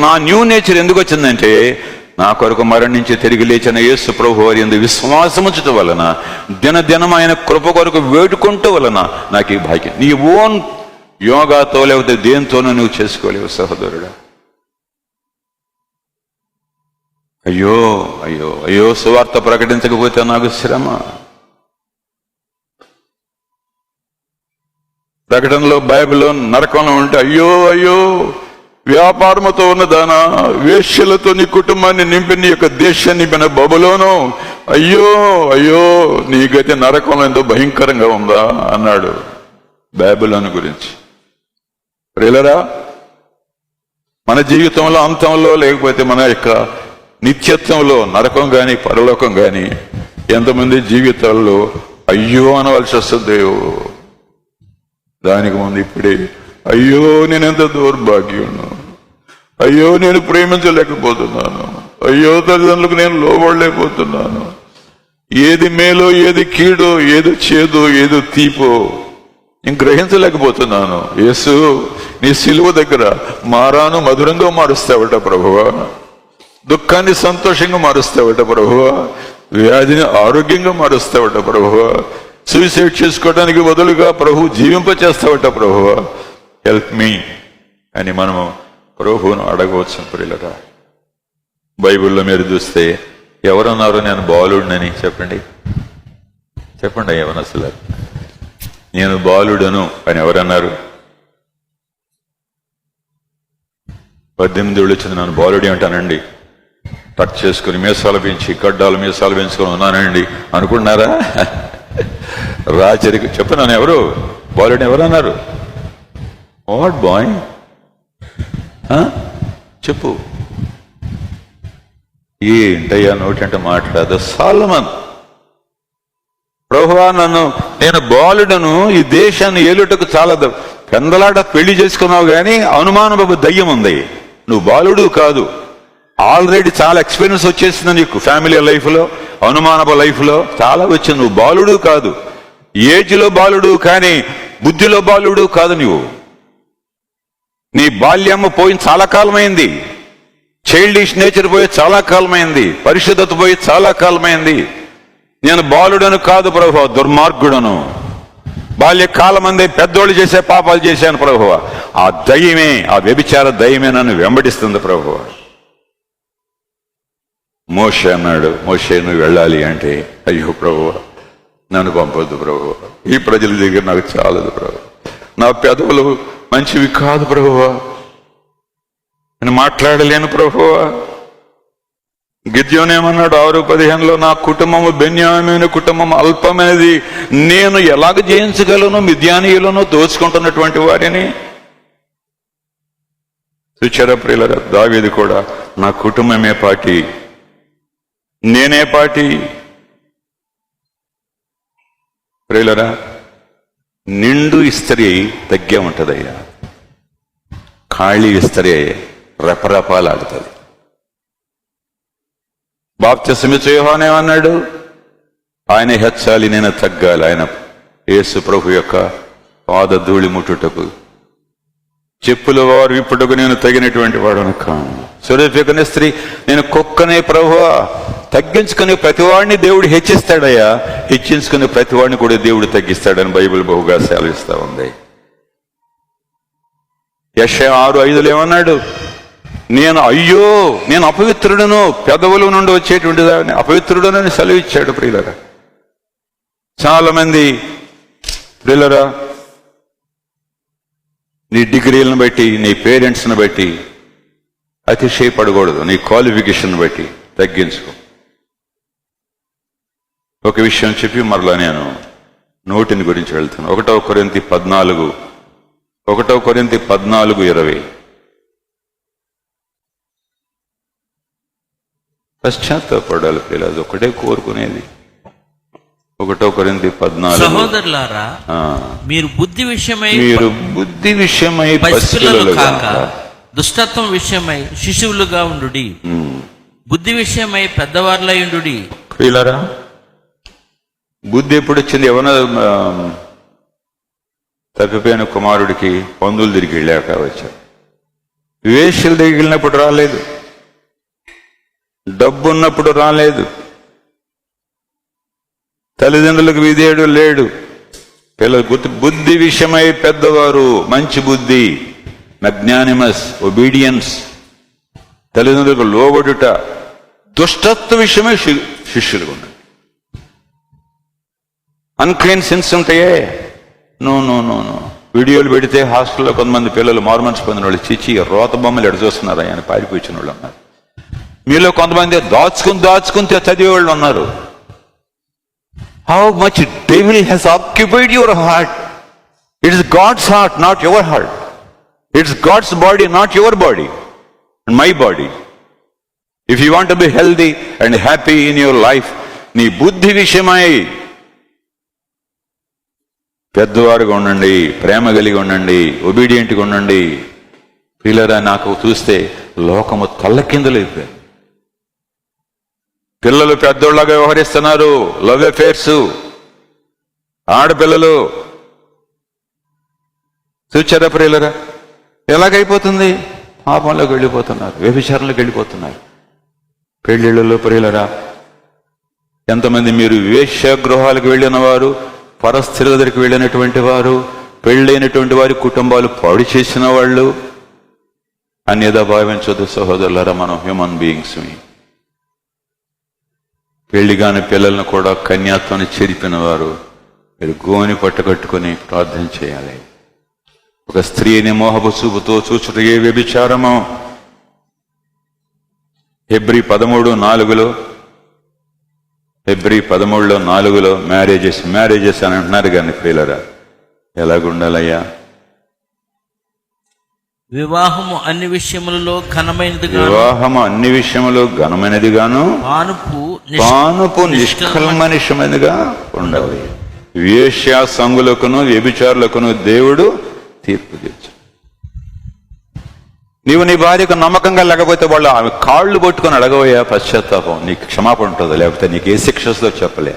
A: నా న్యూ నేచర్ ఎందుకు వచ్చిందంటే, నా కొరకు మరణించి తిరిగి లేచిన యేసు ప్రభు వారి యందు విశ్వాసముంచటం వలన, దినదినం ఆయన కృప కొరకు వేడుకుంటూ వలన నాకు ఈ భాగ్యం. నీ ఓన్ యోగాతో లేకపోతే దేంతోనూ నువ్వు చేసుకోలేవు సహోదరుడా. అయ్యో అయ్యో అయ్యో, సువార్త ప్రకటించకపోతే నాకు శ్రమ. ప్రకటనలో బైబిల్లో నరకంలో ఉంటే అయ్యో అయ్యో, వ్యాపారముతో ఉన్నదానా, వేశ్యలతో నీ కుటుంబాన్ని నింపి నీ యొక్క దేశాన్ని నింపిన బబులోను, అయ్యో అయ్యో నీ గతి నరకంలో ఎంతో భయంకరంగా ఉందా అన్నాడు బైబిలోను గురించి. ప్రియులరా, మన జీవితంలో అంతంలో లేకపోతే మన యొక్క నిత్యత్వంలో నరకం గాని పరలోకం గాని ఎంతమంది జీవితాల్లో అయ్యో అనవలసి వస్తుంది. దానికి ముందు ఇప్పుడే అయ్యో నేనెంత దౌర్భాగ్యును, అయ్యో నేను ప్రేమించలేకపోతున్నాను, అయ్యో తల్లిదండ్రులకు నేను లోబడలేకపోతున్నాను, ఏది మేలో ఏది కీడో, ఏది చేదో ఏదో తీపో నేను గ్రహించలేకపోతున్నాను. యేసు నీ సిలువ దగ్గర మారాను మధురంగా మారుస్తావట ప్రభువా, దుఃఖాన్ని సంతోషంగా మారుస్తావట ప్రభువా, వ్యాధిని ఆరోగ్యంగా మారుస్తావట ప్రభువా, సూసైడ్ చేసుకోవడానికి బదులుగా ప్రభు జీవింపచేస్తావట ప్రభువా, హెల్ప్ మీ అని మనము ప్రభువును అడగవచ్చు. ప్రియులరా, బైబిల్లో మీరు చూస్తే ఎవరన్నారు నేను బాలుడినని? చెప్పండి చెప్పండి యవనస్తులారు, నేను బాలుడను అని ఎవరన్నారు? 18 ఏళ్ళు వచ్చింది నన్ను బాలుడి అంటానండి, టచ్ చేసుకుని మీసాలు పెంచి గడ్డాలు మీసాలు పెంచుకొని ఉన్నానండి అనుకున్నారా? రాచరికి చెప్పినాను, ఎవరు బాలుడిని ఎవరన్నారు? వాట్ బాయ్ చెప్పు. ఏంటయ్యా నోటంటే మాట్లాడదు. సాలమన్, ప్రభువా నేను బాలుడను, ఈ దేశాన్ని ఏలుటకు చాలా పెందలాట పెళ్లి చేసుకున్నావు కానీ అనుమానపు దయ్యం ఉంది, నువ్వు బాలుడు కాదు. ఆల్రెడీ చాలా ఎక్స్పీరియన్స్ వచ్చేసింది నీకు, ఫ్యామిలీ లైఫ్లో, అనుమానపు లైఫ్లో చాలా వచ్చింది. నువ్వు బాలుడు కాదు, ఏజ్లో బాలుడు కానీ బుద్ధిలో బాలుడు కాదు. నువ్వు నీ బాల్యమ్మ పోయిన చాలా కాలమైంది, చైల్డిష్ నేచర్ పోయి చాలా కాలమైంది, పరిశుద్ధత పోయి చాలా కాలమైంది. నేను బాలుడను కాదు ప్రభువా, దుర్మార్గుడను. బాల్యకాలం అందే పెద్దోళ్ళు చేసే పాపాలు చేశాను ప్రభువా. ఆ దయ్యమే, ఆ వ్యభిచార దయ్యమే నన్ను వెంబడిస్తుంది ప్రభువా. మోషే అన్నాడు, మోషే నువ్వు వెళ్ళాలి అంటే, అయ్యో ప్రభువా నన్ను పంపొద్దు ప్రభువా, ఈ ప్రజల దగ్గర నాకు చాలదు ప్రభువా, నా పెదవులు మంచివి కాదు ప్రభువా, నేను మాట్లాడలేను ప్రభువా, గిద్యోనేమన్నాడు 6:15లో, నా కుటుంబము బెన్యామీను కుటుంబం అల్పమైనది, నేను ఎలాగ జయించగలను మిద్యానీయులను దోచుకుంటున్నటువంటి వారిని. చూచారా ప్రియులారా, దావీదు కూడా నా కుటుంబమే పాటి, నేనే పాటి. ప్రియులారా, నిండు ఇస్త్రీ తగ్గే ఉంటదయ్యా, ఖాళీ ఇస్త్రీ రెపరెపాలాడుతుంది. బాప్తిసమిచ్చే యోహాను ఏమన్నాడు? ఆయన హెచ్చాలి, నేను తగ్గాలి. ఆయన యేసు ప్రభు యొక్క పాద ధూళి ముట్టుటకు, చెప్పుల వారు ఇప్పుటకు నేను తగినటువంటి వాడను కాను. సురేపికనే స్త్రీ, నేను కుక్కనే ప్రభువా, తగ్గించుకునే ప్రతివాడిని దేవుడు హెచ్చిస్తాడయ్యా, హెచ్చించుకునే ప్రతివాడిని కూడా దేవుడు తగ్గిస్తాడని బైబిల్ బహుగా సెలవిస్తా ఉంది. యెషయా 6:5లో ఏమన్నాడు? అయ్యో నేను అపవిత్రుడను, పెదవుల నుండి వచ్చేటువంటి దాన్ని అపవిత్రుడనని సెలవిచ్చాడు. ప్రియులరా, చాలా మంది ప్రియులరా, నీ డిగ్రీలను బట్టి, నీ పేరెంట్స్ని బట్టి అతిశయపడకూడదు, నీ క్వాలిఫికేషన్ బట్టి తగ్గించుకో. ఒక విషయం చెప్పి మరలా నేను నోటిని గురించి వెళ్తాను. 1 కొరింథీ 14:20. పశ్చాత్తాపడాలి పిల్లలు, అది ఒకటే కోరుకునేది. 1 కొరింథీ 14.
B: సహోదరులారా, మీరు బుద్ధి విషయమై
A: పసిపిల్లలు
B: కాక దుష్టత్వం విషయమై శిశువులుగా ఉండుడి, బుద్ధి విషయమై పెద్దవారులై ఉండుడి.
A: పిల్లరా, బుద్ధి ఎప్పుడు వచ్చింది? ఏమన్నా తప్పిపోయిన కుమారుడికి పందులు తిరిగి వెళ్ళాక వచ్చారు. వేశ్యలు తిరిగి వెళ్ళినప్పుడు రాలేదు, డబ్బు ఉన్నప్పుడు రాలేదు, తల్లిదండ్రులకు విధేయుడు లేడు. పిల్లలు గుర్తు, బుద్ధి విషయమై పెద్దవారు, మంచి బుద్ధి, మెగ్నానిమస్ ఒబీడియన్స్, తల్లిదండ్రులకు లోబడుట, దుష్టత్వ విషయమై శిష్యులుగా ఉన్నాయి. అన్క్లీన్ సెన్స్ ఉంటాయే, నో నో నో నో. వీడియోలు పెడితే హాస్టల్లో కొంతమంది పిల్లలు మార్మన్స్ పొందిన వాళ్ళు చిచ్చి రోత బొమ్మలు ఎడ చూస్తున్నారు ఆయన పారిపోయిన వాళ్ళు ఉన్నారు. మీలో కొంతమంది దాచుకుని చదివేవాళ్ళు ఉన్నారు. How much devil has occupied your heart. It is God's heart, not your heart. It's God's body, not your body and my body. If you want to be healthy and happy in your life, నీ బుద్ధి విషయమై పెద్దవారుగా ఉండండి, ప్రేమ కలిగి ఉండండి, ఒబీడియంట్గా ఉండండి. పిల్లరా, నాకు చూస్తే లోకము తల్లకిందులైపోయింది. పిల్లలు పెద్దోళ్ళగా వ్యవహరిస్తున్నారు, లవ్ అఫేర్స్. ఆడపిల్లలు చూచారా ప్రియులరా, ఎలాగైపోతుంది? పాపంలోకి వెళ్ళిపోతున్నారు, వ్యభిచారంలోకి వెళ్ళిపోతున్నారు. పెళ్లిళ్ళలో ప్రియులరా, ఎంతమంది మీరు వేశ్యాగృహాలకు వెళ్ళిన వారు, పరస్త్రీల దగ్గరికి వెళ్ళినటువంటి వారు, పెళ్ళైనటువంటి వారి కుటుంబాలు పాడు చేసిన వాళ్ళు. అన్యదా భావించొద్దు సహోదరులారా, మనం హ్యూమన్ బీయింగ్స్. పెళ్లిగాని పిల్లలను కూడా కన్యాత్వాన్ని చెరిపిన వారు మీరు గోని పట్టుకట్టుకుని ప్రార్థన చేయాలి. ఒక స్త్రీని మోహపు చూపుతో చూచుట ఏ వ్యభిచారమో. హెబ్రీ 13:4 మ్యారేజెస్ అని అంటున్నారు కానీ ప్రియులరా, ఎలాగుండాలయ్యా?
B: వివాహము అన్ని విషయములలో
A: ఘనమైనది గాను పానుపు నిష్కల్మషమైనదిగా ఉండాలి. వేశ్యా సంగులకును వ్యభిచారులకును దేవుడు తీర్పు తీర్చు. నీవు నీ భార్యకు నమ్మకంగా లేకపోతే వాళ్ళు ఆమె కాళ్ళు పట్టుకొని అడగవయ్యా పశ్చాత్తాపం, నీకు క్షమాపణ ఉంటుంది. లేకపోతే నీకు ఏ శిక్షలో చెప్పలే.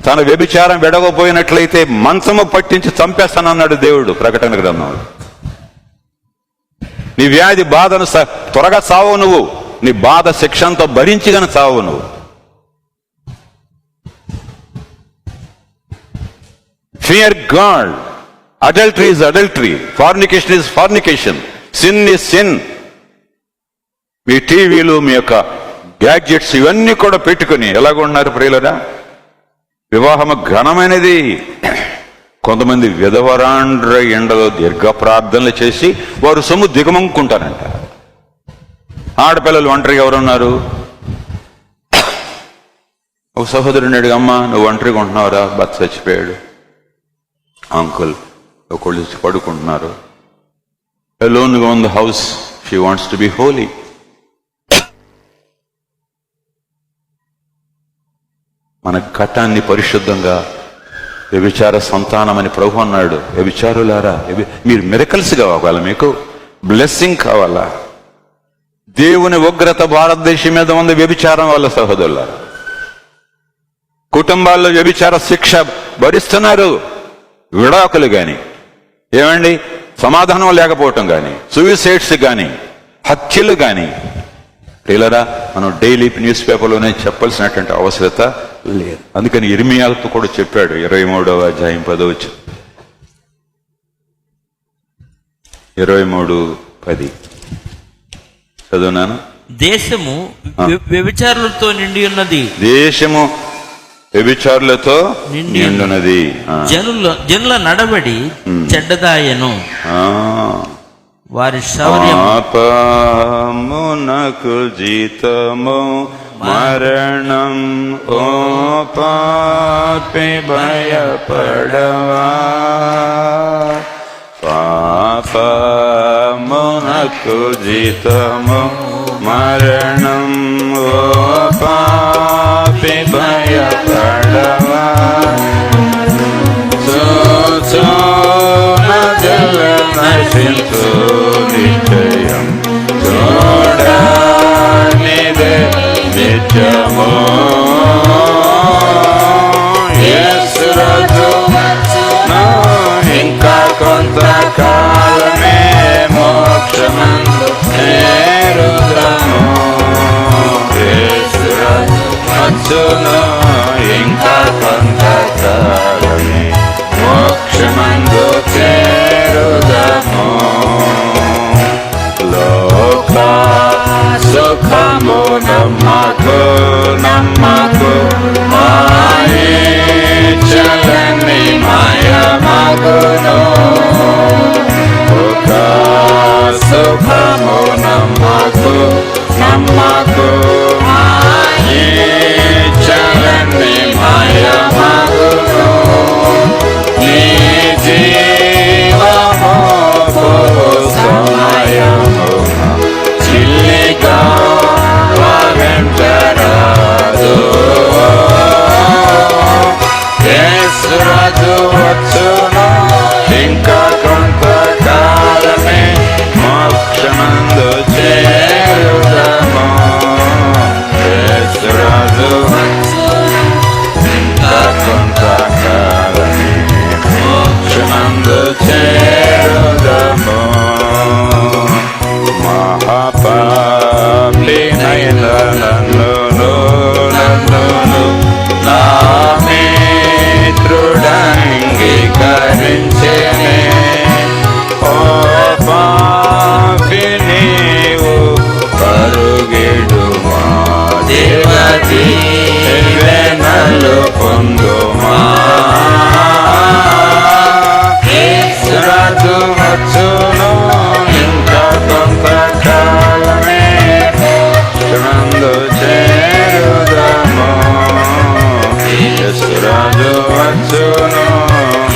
A: తన వ్యభిచారం విడవపోయినట్లయితే మంచము పట్టించి చంపేస్తానన్నాడు దేవుడు ప్రకటన గ్రంథంలో. నీ వ్యాధి బాధను త్వరగా చావు నువ్వు, నీ బాధ శిక్షంతో భరించిగానే చావు నువ్వు. Fear God. Adultery is adultery, fornication is fornication, sin is sin. మీ టీవీలు, మీ యొక్క గ్యాడ్జెట్స్ ఇవన్నీ కూడా పెట్టుకుని ఎలాగున్నారు ప్రియులరా? వివాహము ఘనమైనది. కొంతమంది విధవరాండ్ర ఎండలో దీర్ఘ ప్రార్థనలు చేసి వారు సొమ్ము దిగమంకుంటారంట. ఆడపిల్లలు ఒంటరిగా ఎవరున్నారు? ఒక సహోదరుని అడిగి, అమ్మా నువ్వు ఒంటరిగా ఉంటున్నావురా, భర్త చచ్చిపోయాడు, అంకుల్ ఒకళ్ళు వచ్చి పడుకుంటున్నారు, alone on the house, she wants to be holy. మన ఘటాన్ని పరిశుద్ధంగా, వ్యభిచార సంతానమని ప్రభు అన్నాడు. వ్యభిచారులారా, మీరు మిరకల్స్ కావాలా, మీకు బ్లెస్సింగ్ కావాలా? దేవుని ఉగ్రత భారతదేశం మీద ఉంది వ్యభిచారం వల్ల సహోదరులారా. కుటుంబాల్లో వ్యభిచార శిక్ష భరిస్తున్నారు. విడాకులు గాని, ఏమండి, సమాధానం లేకపోవటం కానీ, సూసైడ్స్ కానీ, హత్యలు కానీ, ప్రియులారా మనం డైలీ న్యూస్ పేపర్లోనే చెప్పాల్సినటువంటి అవసరత లేదు. అందుకని ఇర్మియాతో కూడా చెప్పాడు 23వ అధ్యాయం 10వ వచనం, 23:10 చదువునాను.
B: దేశము వ్యభిచారులతో నిండి ఉన్నది,
A: దేశము వ్యభిచారులతో నిండున్నది,
B: జనుల నడవడి చెడ్డదాయను, వారి
A: పాపమునకు జీతము మరణం, ఓ పాపి భయపడవా, పాపమునకు జీతము మరణం, ఓ పాపి భయపడవా, నశించు నిశ్చయం చూడనిదే నిత్యము, యేసు రాజు ఇంకా కొంతకాలమే మోక్షమందు చేరుదాము, యేసు రాజు వచ్చును ఇంకా కొంతకాలమే మోక్షమందు చేరుదాము, లోక సుఖము నమ్మకు నమ్మకు, మాయని మాయమగును, లోక సుఖము నమ్మకు నమ్మకు, మాయని మాయమగును, నీ జీవము సమయము చిల్లిగా వెంటరాదు, యేసు రాజు వచ్చును ఇంకా కొంతకాలమే మోక్షమందు చేరుదాము, యేసు రాజు ఇంకా కొంతకాలమే మోక్షమందు చేరుదాము, మహాపాపినైన నన్ను నా మిత్రుడంగీకరించెనే, ఓ పాపి నీవు పరుగిడుమా, దేవతి వెనలు పొందుమా, రాజు వచ్చును ఇంకా కొంతకాలమే మోక్షమందు చేరుదాము, యేసు రాజు వచ్చును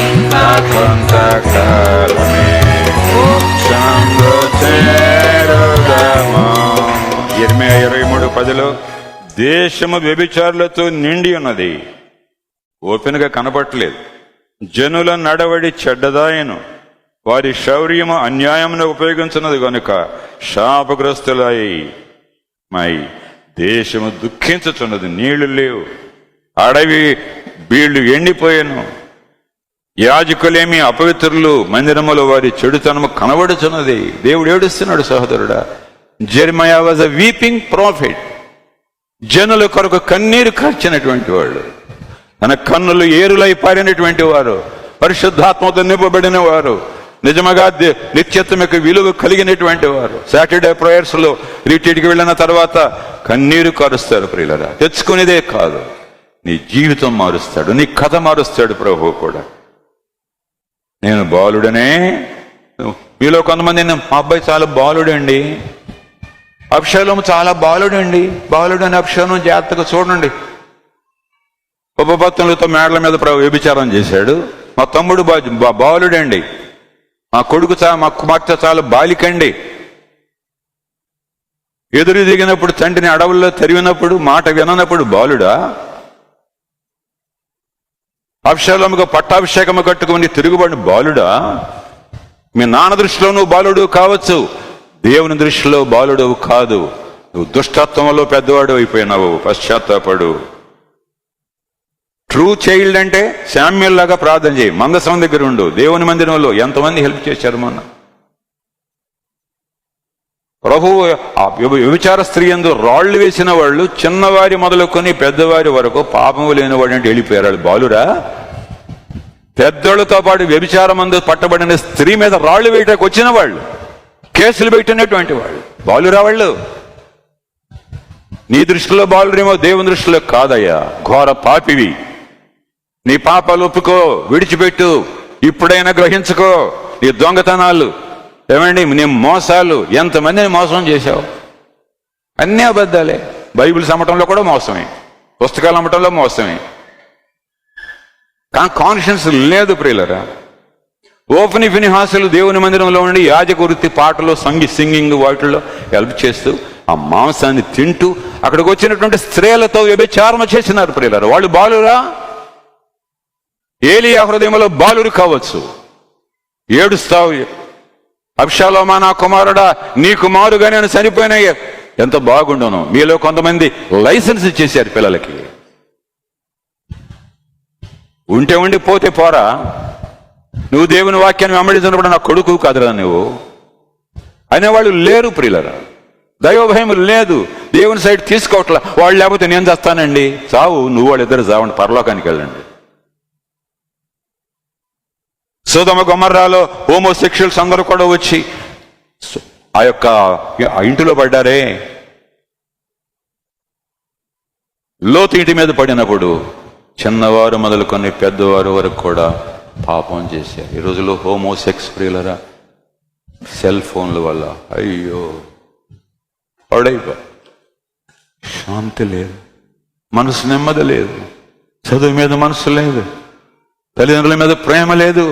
A: ఇంకా కొంతకాలమే మోక్షమందు చేరుదాము. 23:10 దేశము వ్యభిచారులతో నిండి ఉన్నది, ఓపెన్గా కనబట్టలేదు, జనుల నడవడి చెడ్డదాయను, వారి శౌర్యము అన్యాయమును ఉపయోగించున్నది కనుక శాపగ్రస్తులై దేశము దుఃఖించుచున్నది, నీళ్లు లేవు, అడవి బీళ్లు ఎండిపోయాను, యాజకులేమి అపవిత్రులు, మందిరములో వారి చెడుతనము కనబడుచున్నది. దేవుడు ఏడుస్తున్నాడు సహోదరుడా. జెర్మయా వాజ్ అ వీపింగ్ ప్రాఫిట్, జనుల కొరకు కన్నీరు కార్చినటువంటి వాళ్ళు, తన కన్నులు ఏరులై పారినటువంటి వారు, పరిశుద్ధాత్మతో నింపబడిన వారు, నిజముగా నిత్యత్వం యొక్క విలువ కలిగినటువంటి వారు. సాటర్డే ప్రేయర్స్ లో రిట్రీట్కి వెళ్ళిన తర్వాత కన్నీరు కారుస్తారు ప్రియులరా. తెచ్చుకునేదే కాదు, నీ జీవితం మారుస్తాడు, నీ కథ మారుస్తాడు ప్రభువు కూడా. నేను బాలుడనే, మీలో కొంతమంది మా అబ్బాయి చాలా బాలుడండి, అబ్షాలోము చాలా బాలుడండి, బాలుడని అబ్షాలోము జాగ్రత్తగా చూడండి. ఉపపత్నులతో మేడల మీద వ్యభిచారం చేశాడు. మా తమ్ముడు బాలుడండి, మా కొడుకు మా కుమార్తె చాలా బాలికండి. ఎదురు దిగినప్పుడు తండ్రిని అడవుల్లో తరివినప్పుడు మాట విననప్పుడు బాలుడా? అభిషేకముగా పట్టాభిషేకము కట్టుకుని తిరుగుబడిన బాలుడా? మీ నాన్న దృష్టిలో నువ్వు బాలుడు కావచ్చు, దేవుని దృష్టిలో బాలుడు కాదు. నువ్వు దుష్టత్వంలో పెద్దవాడు అయిపోయినావు. పశ్చాత్తాపడు. ట్రూ చైల్డ్ అంటే శామ్యుల్ లాగా ప్రార్థన చేయి. మందసం దగ్గర ఉండు. దేవుని మందిరంలో ఎంతమంది హెల్ప్ చేశారు మొన్న. ప్రభువు ఆ వ్యభిచార స్త్రీ యందు రాళ్లు వేసిన వాళ్ళు చిన్నవారి మొదలుకొని పెద్దవారి వరకు పాపము లేనివాడు అంటే వెళ్ళిపోయారు. బాలురా? పెద్దోళ్ళతో పాటు వ్యభిచారం మందు పట్టబడిన స్త్రీ మీద రాళ్లు వేయటానికి వచ్చిన వాళ్ళు, కేసులు పెట్టినటువంటి వాళ్ళు బాలురా వాళ్ళు? నీ దృష్టిలో బాలురేమో, దేవుని దృష్టిలో కాదయ్యా. ఘోర పాపివి. నీ పాపాలు ఒప్పుకో, విడిచిపెట్టు. ఇప్పుడైనా గ్రహించుకో నీ దొంగతనాలు, ఏమండి నీ మోసాలు. ఎంతమందిని మోసం చేశావు? అన్నీ అబద్ధాలే. బైబిల్స్ అమ్మటంలో కూడా మోసమే, పుస్తకాలు అమ్మటంలో మోసమే. కానీ కాన్షియన్స్ లేదు ప్రియులరా. ఓపెని ఫినిహాసులు దేవుని మందిరంలో ఉండి యాజక వృత్తి పాటలు సింగింగ్ వాటిల్లో హెల్ప్ చేస్తూ ఆ మాంసాన్ని తింటూ అక్కడికి వచ్చినటువంటి స్త్రీలతో వ్యభిచారం చేసినారు ప్రియులరా. వాళ్ళు బాలురా? ఏలియా హృదయంలో బాలురు కావచ్చు. ఏడుస్తావు, అబ్షాలోమా నా కుమారుడా, నీ కుమారుగా నేను చనిపోయినా ఎంత బాగుండును. మీలో కొంతమంది లైసెన్స్ ఇచ్చేశారు పిల్లలకి. ఉంటే ఉండి పోతే పోరా. నువ్వు దేవుని వాక్యాన్ని వెంబడించినప్పుడు నా కొడుకు కాదురా నువ్వు అనేవాళ్ళు లేరు ప్రియులరా. దైవభయం లేదు. దేవుని సైడ్ తీసుకోవట్లా. వాళ్ళు లేకపోతే నేను చేస్తానండి. చావు, నువ్వు వాళ్ళిద్దరు చావండి, పరలోకానికి వెళ్ళండి. సొదొమ గొమొర్రాలో హోమోసెక్షువల్స్ అందరూ కూడా వచ్చి ఆ యొక్క ఇంటిలో పడ్డారే. లోతు ఇంటి మీద పడినప్పుడు చిన్నవారు మొదలుకొని పెద్దవారు వరకు కూడా పాపం చేశారు. ఈ రోజుల్లో హోమోసెక్స్ ప్రియులరా, సెల్ ఫోన్ల వల్ల అయ్యో పడైపో. శాంతి లేదు, మనసు నెమ్మది లేదు, చదువు మీద మనసు లేదు, తల్లిదండ్రుల మీద ప్రేమ లేదు.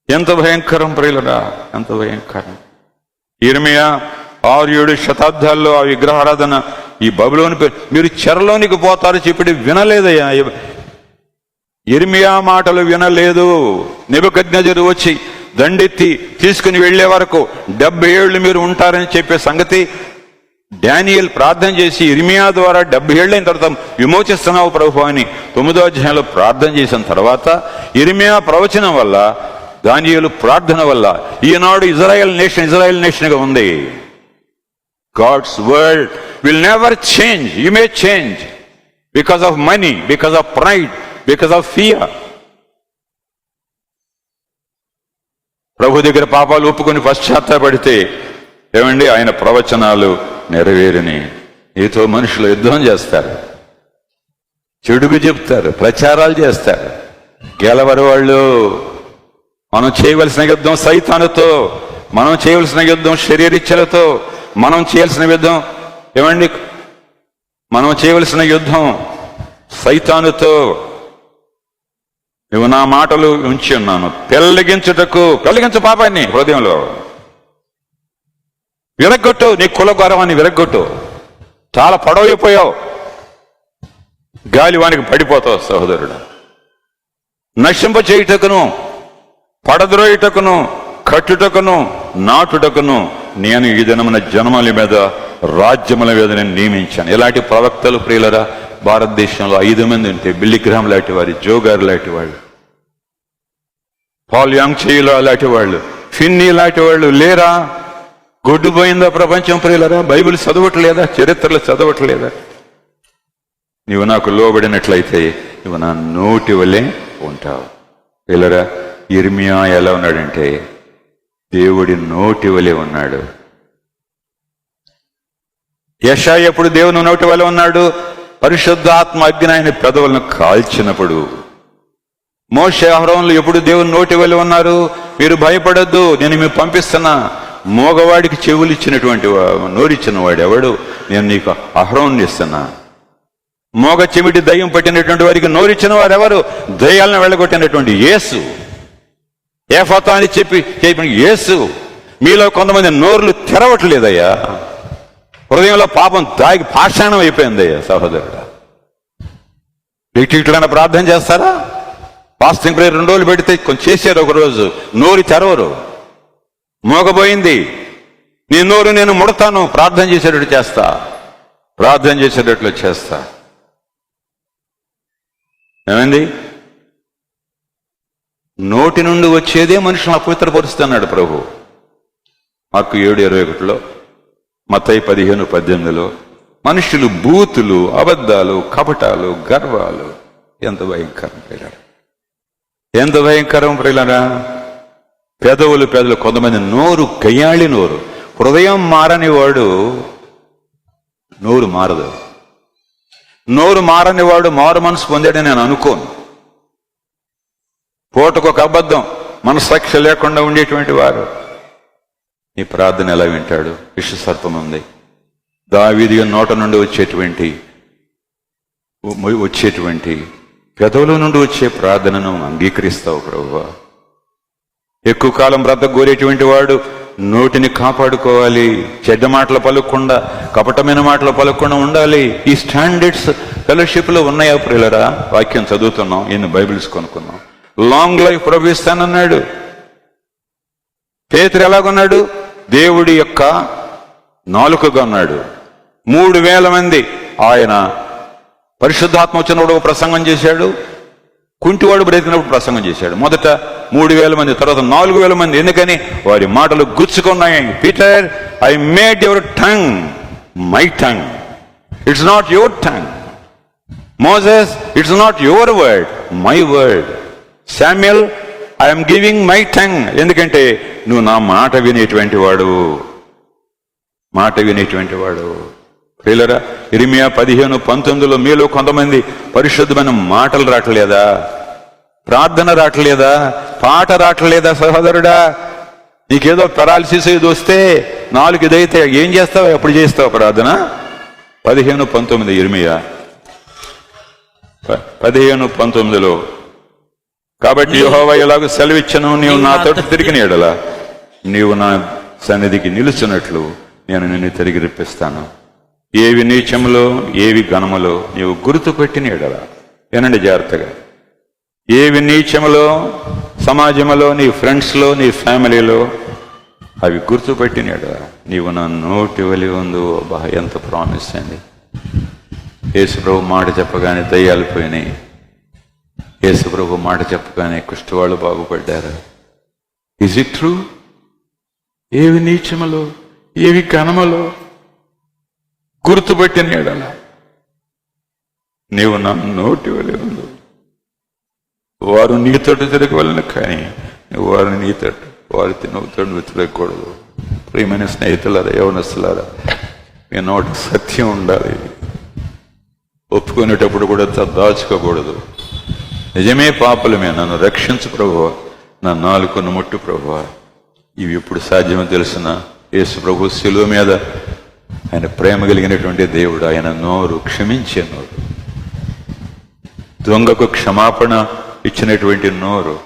A: ఎంత భయంకరం ప్రియులరా, ఎంత భయంకరం. ఇర్మియా 6-7 శతాబ్దాల్లో ఆ విగ్రహారాధన ఈ బబులోని మీరు చెరలోనికి పోతారు చెప్పి వినలేదయ్యా. ఇర్మియా మాటలు వినలేదు. నెబుకద్నెజరు వచ్చి దండెత్తి తీసుకుని వెళ్లే వరకు 70 ఏళ్ళు మీరు ఉంటారని చెప్పే సంగతి డానియేల్ ప్రార్థన చేసి ఇర్మియా ద్వారా 70 ఏళ్ళైన తర్వాత విమోచిస్తున్నావు ప్రభు అని 9వ అధ్యాయంలో ప్రార్థన చేసిన తర్వాత ఇర్మియా ప్రవచనం వల్ల, దానియేలు ప్రార్థన వల్ల ఈనాడు ఇజ్రాయెల్ నేషన్ గా ఉంది. God's word will never change. You may change because of money, because of pride, because of fear. ప్రభు దగ్గర పాపాలు ఒప్పుకొని పశ్చాత్తాపడితే ఏమండి ఆయన ప్రవచనాలు నెరవేరుని. నీతో మనుషులు యుద్ధం చేస్తారు, చెడుగు చెప్తారు, ప్రచారాలు చేస్తారు. గెలవరు వాళ్ళు. మనం చేయవలసిన యుద్ధం సైతానుతో, మనం చేయవలసిన యుద్ధం శరీరిచ్చలతో, మనం చేయాల్సిన యుద్ధం ఏమండి, మనం చేయవలసిన యుద్ధం సైతానుతో. నువ్వు నా మాటలు ఉంచి ఉన్నాను పెళ్లిగించు పాపాన్ని హృదయంలో విరగ్గొట్టు. నీ కుల గౌరవాన్ని విరగ్గొట్టు. చాలా పొడవైపోయావు, గాలివానికి పడిపోతావు సహోదరుడు. నశింప చేయుటకును, పడద్రోయుటకును, కట్టుటకును, నాటుటకును నేను ఈ దినమున జనముల మీద, రాజ్యముల మీద నేను నియమించాను. ఇలాంటి ప్రవక్తలు ప్రియులరా భారతదేశంలో 5 మంది ఉంటే, బిల్లీ గ్రహాం లాంటి వారు, జో గారు లాంటి వాళ్ళు, పాల్ యాంగ్చేయులు లాంటి వాళ్ళు, ఫిన్నీ లాంటి వాళ్ళు లేరా? గొడ్డుపోయిందా ప్రపంచం ప్రియులరా? బైబిల్ చదవట్లేదా? చరిత్రలు చదవట్లేదా? నీవు నాకు లోబడినట్లయితే నువ్వు నా నోటి వల్లే ఉంటావు. ప్రియులరా, ఇర్మియా ఎలా ఉన్నాడంటే దేవుడి నోటి వలె ఉన్నాడు. యెషయా ఎప్పుడు దేవుని నోటి వలె ఉన్నాడు? పరిశుద్ధాత్మ అగ్ని ఆయన పెదవులను కాల్చినప్పుడు. మోషే అహరోనులు ఎప్పుడు దేవుని నోటి వలె ఉన్నారు? మీరు భయపడొద్దు, నేను మీకు పంపిస్తున్నా. మోగవాడికి చెవులు ఇచ్చినటువంటి నోరిచ్చిన వాడు ఎవడు? నేను నీకు అహరోను ఇస్తున్నా. మోగ చెమిటి దయ్యం పట్టినటువంటి వారికి నోరిచ్చిన వారు ఎవరు? దయ్యాలను వెళ్ళగొట్టినటువంటి యేసు. ఏఫతా అని చెప్పిన యేసు. మీలో కొంతమంది నోర్లు తెరవట్లేదయ్యా. హృదయంలో పాపం దాగి పాషాణం అయిపోయిందయ్యా సహోదరుడా. ఇట్లైనా ప్రార్థన చేస్తారా? ఫాస్టింగ్ ప్రేయర్ 2 రోజులు పెడితే కొంచెం చేశారు, ఒక రోజు నోరు తెరవరు. మోగబోయింది, నీ నోరు నేను ముడతాను, ప్రార్థన చేసేటట్టు చేస్తా, ప్రార్థన చేసేటట్లు చేస్తా. ఏమైంది? నోటి నుండి వచ్చేదే మనుషులను అపవిత్రపరుస్తున్నాడు ప్రభు. మార్కు 7:21, మత్తయి 15:18 మనుషులు బూతులు, అబద్ధాలు, కపటాలు, గర్వాలు. ఎంత భయంకరం ప్రియులారా, ఎంత భయంకరం ప్రియులారా. పెదవులు కొంతమంది నోరు గయ్యాళి నోరు. హృదయం మారని వాడు నోరు మారదు. నోరు మారని వాడు మారు మనసు పొందాడని నేను అనుకోను. పూటకొక అబద్ధం, మనస్సాక్షి లేకుండా ఉండేటువంటి వారు నీ ప్రార్థన ఎలా వింటాడు? విష సర్పం ఉంది. దావీదు నోట నుండి వచ్చేటువంటి పెదవుల నుండి వచ్చే ప్రార్థనను అంగీకరిస్తావు ప్రభువా. ఎక్కువ కాలం బ్రతకగోరేటువంటి వాడు నోటిని కాపాడుకోవాలి. చెడ్డ మాటలు పలుకుండా, కపటమైన మాటలు పలుకుండా ఉండాలి. ఈ స్టాండర్డ్స్ ఫెలోషిప్ లో ఉన్నాయా ప్రియులరా? వాక్యం చదువుతున్నాం, ఎన్ని బైబిల్స్ కొనుక్కున్నాం. లాంగ్ లైఫ్ ప్రభు ఇస్తానన్నాడు. పేతురు ఎలాగొన్నాడు? దేవుడి యొక్క నాలుకగా ఉన్నాడు. 3,000 మంది ఆయన పరిశుద్ధాత్మ వచ్చినప్పుడు ప్రసంగం చేశాడు. కుంటివాడు బ్రతికినప్పుడు ప్రసంగం చేశాడు. మొదట 3,000 మంది, తర్వాత 4,000 మంది. ఎందుకని? వారి మాటలు గుచ్చుకున్నాయి. Peter, I made your tongue my tongue, it's not your tongue. Moses, it's not your word, my word. Samuel, I'm giving my tongue. ఎందుకంటే నువ్వు నా మాట వినేటువంటి వాడు, మాట వినేటువంటి వాడు. ప్రియులరా, ఇర్మియా 15:19 మీలో కొంతమంది పరిశుద్ధమైన మాటలు రావట్లేదా? ప్రార్థన రావట్లేదా? పాట రావట్లేదా? సహోదరుడా, నీకేదో పెరాలసిస్ ఇది వస్తే, 4 ఇదైతే ఏం చేస్తావు? ఎప్పుడు చేస్తావు ప్రార్థన? 15:19 ఇర్మియా 15:19 కాబట్టి యెహోవా ఇలాగ సెలవిచ్చెను, నీవు నా తోటి తిరిగిన యెడల నీవు నా సన్నిధికి నిలుచున్నట్లు నేను నిన్ను తిరిగి రప్పిస్తాను. ఏవి నీచములో ఏవి ఘనములో నీవు గుర్తు పెట్టిన యెడల, ఏనండి జాగ్రత్తగా, ఏవి నీచములో సమాజంలో, నీ ఫ్రెండ్స్లో, నీ ఫ్యామిలీలో అవి గుర్తుపెట్టిన యెడల నీవు నా నోటి వలి ఉందో. బా, ఎంత ప్రామిస్ అండి. యేసుప్రభు మాట చెప్పగానే దయ్యాలు పోయినాయి. యేసుప్రభు మాట చెప్పగానే కుష్ఠవాళ్ళు బాగుపడ్డారు. Is it true? ఏవి నీచములో ఏవి ఘనములో గుర్తుపెట్టిన యెడల నీవు నా నోటి వలి ఉందో. వారు నీతోటి తిరగవలను, కానీ వారు నీతోటి, వారి నవ్వుతో నువ్వు తిరగకూడదు. ప్రియమైన స్నేహితులారా, యవనస్తులారా, మీ నోటి సత్యం ఉండాలి. ఒప్పుకునేటప్పుడు కూడా దాచుకోకూడదు. నిజమే పాపలమే, నన్ను రక్షించు ప్రభువా, నా నాలుకను ముట్టు ప్రభువా. ఇవి ఎప్పుడు సాధ్యమో తెలుసిన? యేసు ప్రభు శిలువ మీద ఆయన ప్రేమ కలిగినటువంటి దేవుడు. ఆయన నోరు క్షమించే నోరు, దొంగకు క్షమాపణ ఇచ్చినటువంటి నోరు.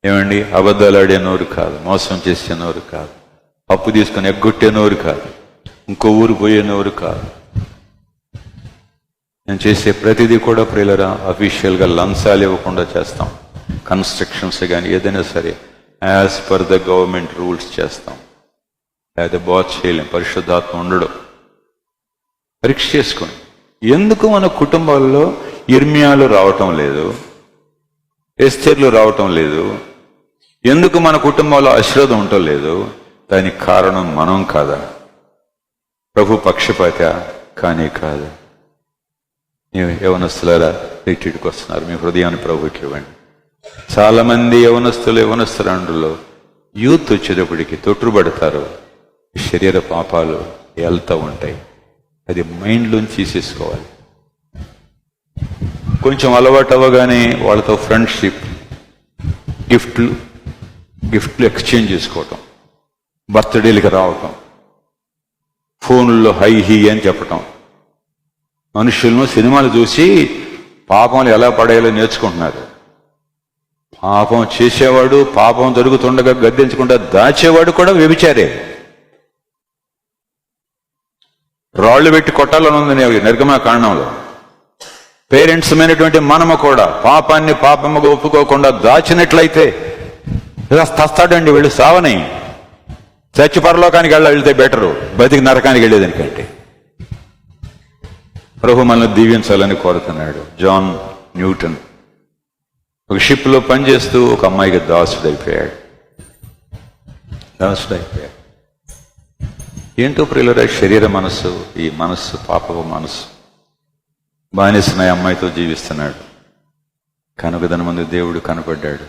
A: ఏమండి? అబద్ధాలాడే నోరు కాదు, మోసం చేసే నోరు కాదు, అప్పు తీసుకొని ఎగ్గొట్టే నోరు కాదు, ఇంకో ఊరు పోయే నోరు కాదు. నేను చేసే ప్రతిదీ కూడా ప్రియులరా అఫీషియల్గా లంచాలు ఇవ్వకుండా చేస్తాం. కన్స్ట్రక్షన్స్ కానీ ఏదైనా సరే as per the government rules చేస్తాం. లేదా బాగా చేయలేం. పరిశుద్ధాత్మ ఉండడు. పరీక్ష చేసుకోండి. ఎందుకు మన కుటుంబాల్లో ఇర్మియాలు రావటం లేదు, ఎస్తేర్లు రావటం లేదు? ఎందుకు మన కుటుంబంలో అశ్రద్ధ ఉండటం లేదు? దానికి కారణం మనం కాదా? ప్రభు పక్షపాత కానీ కాదు. యవనస్తులారా, రిట్రీట్కి వస్తున్నారు, మీ హృదయాన్ని ప్రభుకి ఇవ్వండి. చాలా మంది యవనస్తులండులో యూత్ వచ్చేటప్పటికి తొట్టుబడతారు. శరీర పాపాలు వెళ్తూ ఉంటాయి. అది మైండ్లోంచి తీసేసుకోవాలి. కొంచెం అలవాటు అవ్వగానే వాళ్ళతో ఫ్రెండ్షిప్, గిఫ్ట్లు ఎక్స్చేంజ్ చేసుకోవటం, బర్త్డేలకి రావటం, ఫోన్లో హై హీ అని చెప్పటం, మనుషులను సినిమాలు చూసి పాపంలో ఎలా పడేయాలో నేర్చుకుంటున్నారు. పాపం చేసేవాడు, పాపం జరుగుతుండగా గద్దించకుండా దాచేవాడు కూడా వ్యభిచారే. రాళ్లు పెట్టి కొట్టాలని ఉంది నిర్గమకాండంలో. పేరెంట్స్ అయినటువంటి మనము కూడా పాపాన్ని పాపముగా ఒప్పుకోకుండా దాచినట్లయితే తస్తాడండి, వీళ్ళు సావని చచ్చి పరలోకానికి వెళ్తే బెటరు బతికి నరకానికి వెళ్ళేదానికంటే. ప్రభు మనల్ని దీవించాలని కోరుతున్నాడు. జాన్ న్యూటన్ ఒక షిప్లో పనిచేస్తూ ఒక అమ్మాయికి దాసుడైపోయాడు. ఏంటో ప్రియులరా, శరీర మనస్సు, ఈ మనస్సు పాపపు మనస్సు బానిసిన అమ్మాయితో జీవిస్తున్నాడు. కనుక దాని ముందు దేవుడు కనపడ్డాడు.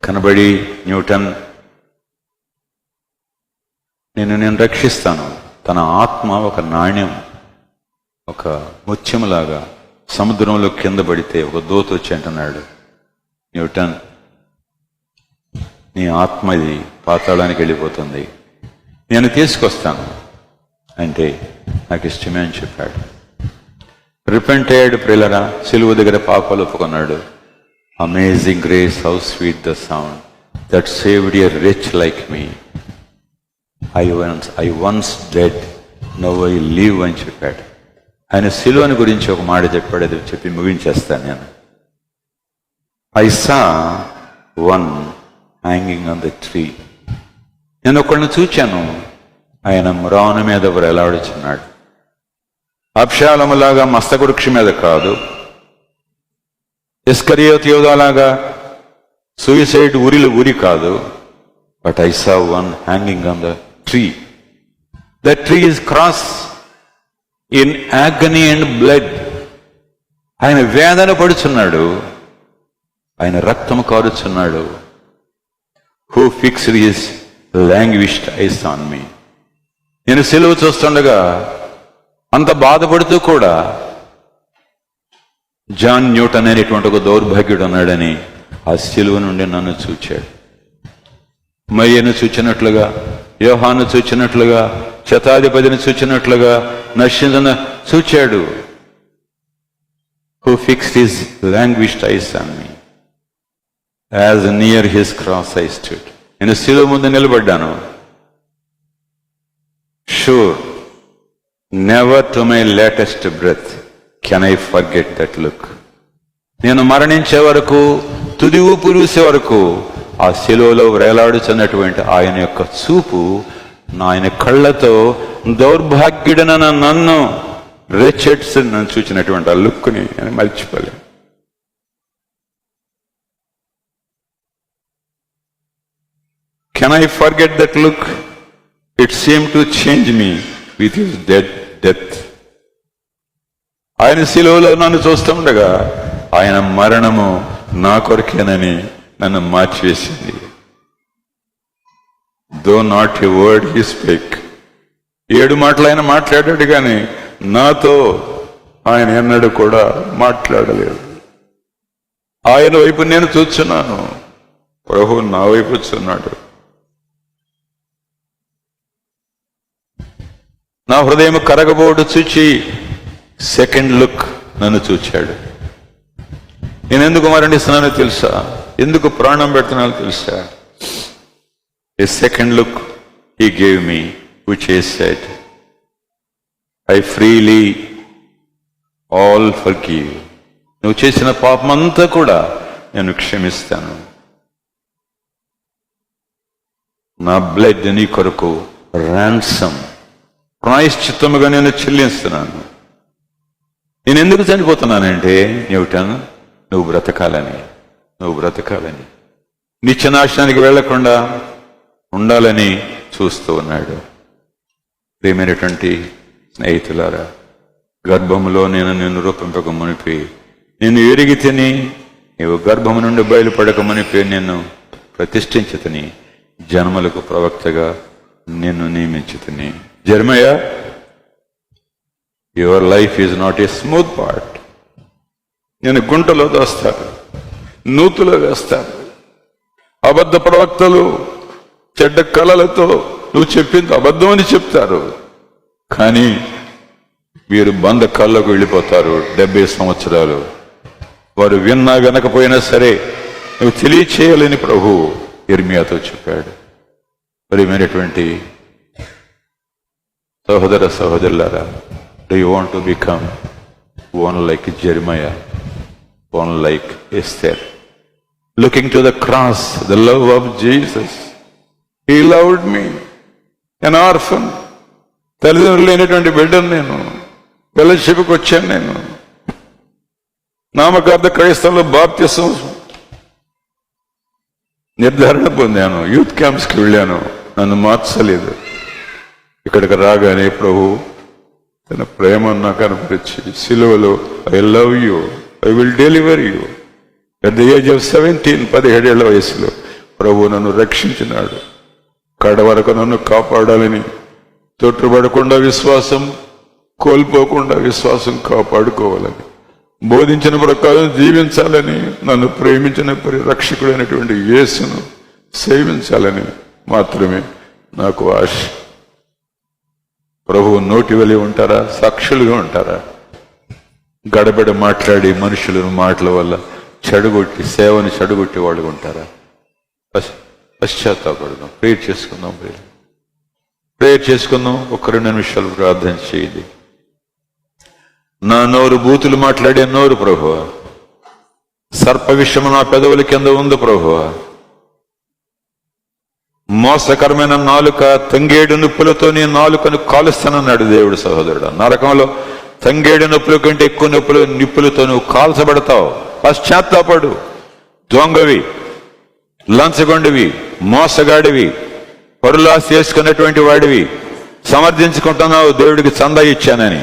A: కనబడి, న్యూటన్, నేను రక్షిస్తాను. తన ఆత్మ ఒక నాణ్యం, ఒక ముత్యములాగా సముద్రంలో కింద పడితే ఒక దోత వచ్చి అంటున్నాడు, న్యూటన్, నీ ఆత్మ ఇది పాతాళానికి వెళ్ళిపోతుంది, నేను తీసుకొస్తాను అంటే నాకు ఇష్టమే అని చెప్పాడు. రిపెంట్ అయ్యాడు. ప్రియులరా, సిలువ దగ్గర పాపాలు ఒప్పుకున్నాడు. Amazing grace, how sweet the sound that saved a rich like me. I once dead, now I live అని చెప్పాడు. ఆయన సిలువని గురించి ఒక మాట చెప్పాడు, అది చెప్పి ముగించేస్తాను నేను. I saw one hanging on the tree. నేను ఒకళ్ళని చూచాను, ఆయన మ్రాను మీద వేలాడుచున్నాడు. అబ్షాలోములాగా మస్తవృక్షం మీద కాదు, ఇస్కరియోతు యోధాలాగా సూయిసైడ్ ఉరి కాదు. But I saw one hanging on the tree. The tree is cross in agony and blood. ఆయన వేదన పడుచున్నాడు, ఆయన రక్తము కారుచున్నాడు. Who fixed his languished eyes on me. నేను సిలువ చూస్తుండగా అంత బాధపడుతూ కూడా జాన్ న్యూటన్ అనేటువంటి ఒక దౌర్భాగ్యుడు ఉన్నాడని ఆ సిలువ నుండి నన్ను చూచాడు. మరియను చూచినట్లుగా, యోహాను చూచినట్లుగా, శతాధిపతిని చూచినట్లుగా నశించిన చూచాడు. Who fixed his languished eyes on me as near his cross I stood. నేను సిలువ ముందు నిలబడ్డాను. Sure, never to my latest breath can I forget that look. నేను మరణించే వరకు, తుది ఊపిరిసే వరకు ఆ శిలువలో వేలాడుచున్నటువంటి ఆయన యొక్క చూపు, ఆయన కళ్ళతో దౌర్భాగ్యుడన నన్ను రిచర్డ్స్ నన్ను చూచినటువంటి ఆ లుక్ని నేను మర్చిపోలేను. Can I forget that look? It seem to change me with his death. ఆయన శిలువలో నన్ను చూస్తుండగా ఆయన మరణము నా కొరకేనని నన్ను మార్చివేసింది. Though not a word he spake. 7 మాటలు ఆయన మాట్లాడాడు, కానీ నాతో ఆయన ఎన్నడూ కూడా మాట్లాడలేదు. ఆయన వైపు నేను చూస్తున్నాను, ప్రభు నా వైపు చూస్తున్నాడు. నా హృదయం కరగబోడు చూచి సెకండ్ లుక్ నన్ను చూచాడు. నేను ఎందుకు మరణిస్తున్నానో తెలుసా? ఎందుకు ప్రాణం పెడుతున్నానో తెలుసా? A second look he gave me which he said, I freely all forgive. నువ్వు చేసిన పాపమంతా కూడా నేను క్షమిస్తాను. నా బ్లడ్ నీ కొరకు ర్యాన్సమ్, ప్రాయశ్చిత్తముగా నేను చెల్లిస్తున్నాను. నేను ఎందుకు చనిపోతున్నానంటే, న్యూటన్, నువ్వు బ్రతకాలని, నిత్యనాశనానికి వెళ్లకుండా ఉండాలని చూస్తూ ఉన్నాడు. ప్రియమైనటువంటి స్నేహితులారా, గర్భములో నేను నిన్ను రూపింపక మునిపి నిన్ను ఎరిగి తిని, నీవు గర్భము నుండి బయలుపడక మునిపి నిన్ను ప్రతిష్ఠించుతని, జన్మలకు ప్రవక్తగా నిన్ను నియమించుతని. Jeremiah, your life is not a smooth part. నేను గుంటలో దోస్తాను, నూతులో వేస్తాను. అబద్ధ ప్రవక్తలు చెడ్డ కళలతో నువ్వు చెప్పింది అబద్ధం అని చెప్తారు, కానీ మీరు బంధకాల్లోకి వెళ్ళిపోతారు. 70 సంవత్సరాలు వారు విన్నా వినకపోయినా సరే నువ్వు తెలియచేయాలని ప్రభు యిర్మీయాతో చెప్పాడు. ప్రియమైనటువంటి సహోదర సహోదరులారా, do you want to become one like Jeremiah, one like Esther, looking to the cross, the love of Jesus? He loved me, an orphan. తల్లిదండ్రులు లేనటువంటి బిడ్డను నేను, ఫెలోషిప్కి వచ్చాను. నేను నామకార్థ క్రైస్తవులు బాప్తిసం నిర్ధారణ పొందాను. యూత్ క్యాంప్స్కి వెళ్ళాను, నన్ను మార్చలేదు. ఇక్కడికి రాగానే ప్రభు తన ప్రేమను నాకు కనపరిచి సిలువలో I love you, I will deliver you. At the age of 17, 17 ఏళ్ల వయసులో ప్రభు నన్ను రక్షించినాడు. కడ వరకు నన్ను కాపాడాలని, తొట్టుపడకుండా విశ్వాసం కోల్పోకుండా విశ్వాసం కాపాడుకోవాలని, బోధించిన ప్రకారం జీవించాలని, నన్ను ప్రేమించిన రక్షకుడైనటువంటి యేసును సేవించాలని మాత్రమే నాకు ఆశ. ప్రభువు నోటి వెలి ఉంటారా? సాక్షులుగా ఉంటారా? గడబడ మాట్లాడి మనుషులను మాటల వల్ల చెడగొట్టి సేవని చెడగొట్టి వాళ్ళు ఉంటారా? పశ్చాత్తాపడదాం, ప్రేయర్ చేసుకుందాం. ప్రేయర్ చేసుకుందాం. ఒక 2 నిమిషాలు ప్రార్థన చేయండి. నా నోరు బూతులు మాట్లాడే నోరు ప్రభువా, సర్ప విషము నా పెదవుల కింద ఉంది ప్రభువా. మోసకరమైన నాలుక, తంగేడు నొప్పులతో నీ నాలుకను కాలుస్తానన్నాడు దేవుడు. సహోదరుడు, నరకంలో తంగేడు నొప్పుల కంటే ఎక్కువ నిప్పులతో నువ్వు కాల్చబడతావు. పశ్చాత్తాపడు. దొంగవి, లంచగొండివి, మోసగాడివి, పరులాశ చేసుకున్నటువంటి వాడివి, సమర్థించుకుంటున్నావు దేవుడికి చందా ఇచ్చానని.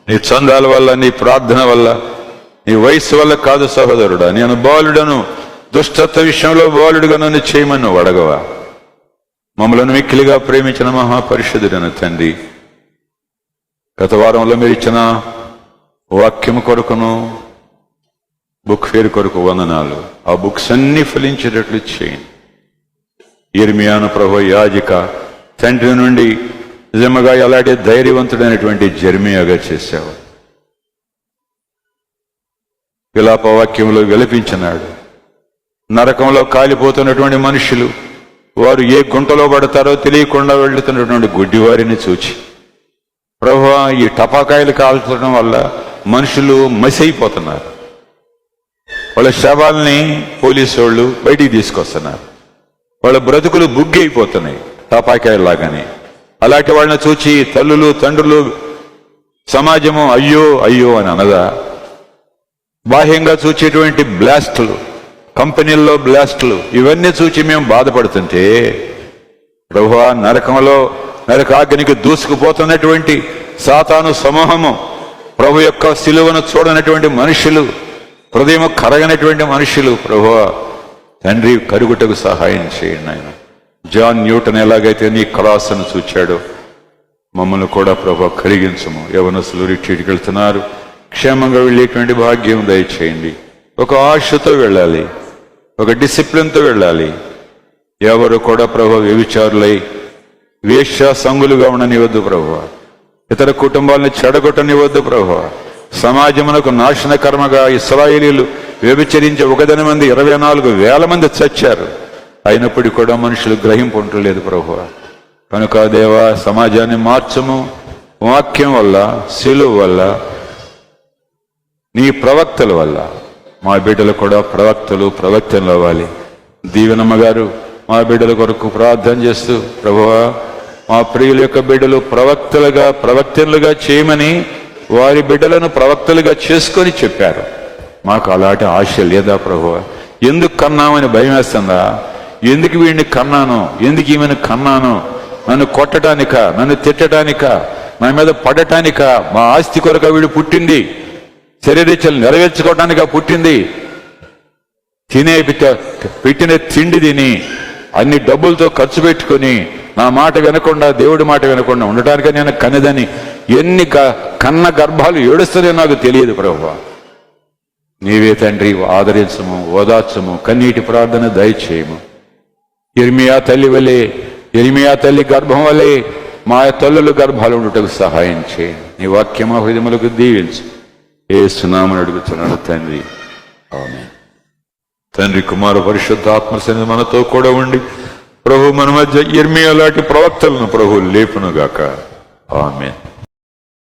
A: నీ చందాల వల్ల, నీ ప్రార్థన వల్ల, నీ వయస్సు వల్ల కాదు సహోదరుడా. నేను బాలుడను, దుష్టత్వ విషయంలో బాలుడుగా నన్ను చేయమని నువ్వు అడగవా? మమ్మలను మిక్కిలిగా ప్రేమించిన మహాపరిషుదుడైన తండ్రి, గత వారంలో మీరు ఇచ్చిన వాక్యం కొరకును బుక్ ఫేర్ కొరకు వందనాలు. ఆ బుక్స్ అన్ని ఫలించేటట్లు చేయండి. యిర్మీయాను ప్రభు యాజక తండ్రి నుండి నిజముగా ఎలాంటి ధైర్యవంతుడైనటువంటి జెర్మీయాగా చేశావు. విలాప వాక్యంలో విలపించినాడు. నరకంలో కాలిపోతున్నటువంటి మనుషులు, వారు ఏ గుంటలో పడతారో తెలియకుండా వెళ్తున్నటువంటి గుడ్డివారిని చూచి, ప్రభువా ఈ టపాకాయలు కాల్చడం వల్ల మనుషులు మసైపోతున్నారు. వాళ్ళ శవాల్ని పోలీసు వాళ్ళు బయటికి తీసుకొస్తున్నారు. వాళ్ళ బ్రతుకులు బుగ్గి అయిపోతున్నాయి టపాకాయలాగానే. అలాంటి వాళ్ళని చూచి తల్లులు, తండ్రులు, సమాజము అయ్యో అయ్యో అని అనదా? బాహ్యంగా చూచేటువంటి బ్లాస్టులు, కంపెనీల్లో బ్లాస్టులు, ఇవన్నీ చూచి మేము బాధపడుతుంటే, ప్రభువా నరకంలో నరకాగ్నికి దూసుకుపోతున్నటువంటి సాతాను సమూహము, ప్రభు యొక్క సిలువను చూడనటువంటి మనుషులు, హృదయం కరగనటువంటి మనుషులు, ప్రభువా తండ్రి కరుగుటకు సహాయం చేయండి ఆయన. జాన్ న్యూటన్ ఎలాగైతే నీ క్రాస్ను చూచాడో మమ్మల్ని కూడా ప్రభు కరిగించము. యవనస్తులు రిట్రీట్కి వెళ్తున్నారు, క్షేమంగా వెళ్ళేటువంటి భాగ్యం దయచేయండి. ఒక ఆశతో వెళ్ళాలి, ఒక డిసిప్లిన్తో వెళ్ళాలి. ఎవరు కూడా ప్రభు వ్యభిచారులై వేశ్య సంగులుగా ఉండనివద్దు ప్రభు. ఇతర కుటుంబాలను చెడగొట్టనివద్దు ప్రభు. సమాజమునకు నాశనకర్మగా ఇశ్రాయేలీలు వ్యభిచరించి 1 మంది 24,000 మంది చచ్చారు. అయినప్పటికీ కూడా మనుషులు గ్రహింపు ఉండలేదు ప్రభు. కనుక దేవా సమాజాన్ని మార్చము. వాక్యం వల్ల, శిలువ వల్ల, నీ ప్రవక్తల వల్ల మా బిడ్డలు కూడా ప్రవక్తలు అవ్వాలి. దీవెనమ్మ గారు మా బిడ్డల కొరకు ప్రార్థన చేస్తూ, ప్రభువా మా ప్రియుల యొక్క బిడ్డలు ప్రవక్తలుగా చేయమని వారి బిడ్డలను ప్రవక్తలుగా చేసుకొని చెప్పారు. మాకు అలాంటి ఆశ లేదా ప్రభువా? ఎందుకు కన్నామని భయం వేస్తుందా? ఎందుకు వీడిని కన్నాను, ఎందుకు ఈమెను కన్నాను? నన్ను కొట్టడానిక, నన్ను తిట్టడానిక, నా మీద పడటానిక? మా ఆస్తి కొరకు వీడు పుట్టింది, శరీరేచ్ఛలు నెరవేర్చుకోవడానిక పుట్టింది. పెట్టిన తిండి తిని అన్ని డబ్బులతో ఖర్చు పెట్టుకుని నా మాట వినకుండా, దేవుడి మాట వినకుండా ఉండటానిక నేను కన్నదని ఎన్ని కన్న గర్భాలు ఏడుస్తుందో నాకు తెలియదు ప్రభువా. నీవే తండ్రి ఆదరించము, ఓదార్చము, కన్నీటి ప్రార్థన దయచేయము. యిర్మీయా తల్లి వలె, యిర్మీయా తల్లి గర్భం వలె మా తల్లుల గర్భాలు ఉండటకు సహాయం చేయండి. నీ వాక్యం మా హృదయములకు దీవించు. యేసునామమున అడుగుతున్నాడు తండ్రి, ఆమేన్. తండ్రి, కుమార, పరిశుద్ధ ఆత్మ సన్నిధి మనతో కూడా ఉండి ప్రభు మన మధ్య ఇర్మియా లాంటి ప్రవక్తలను ప్రభు లేపునుగాక. ఆమేన్.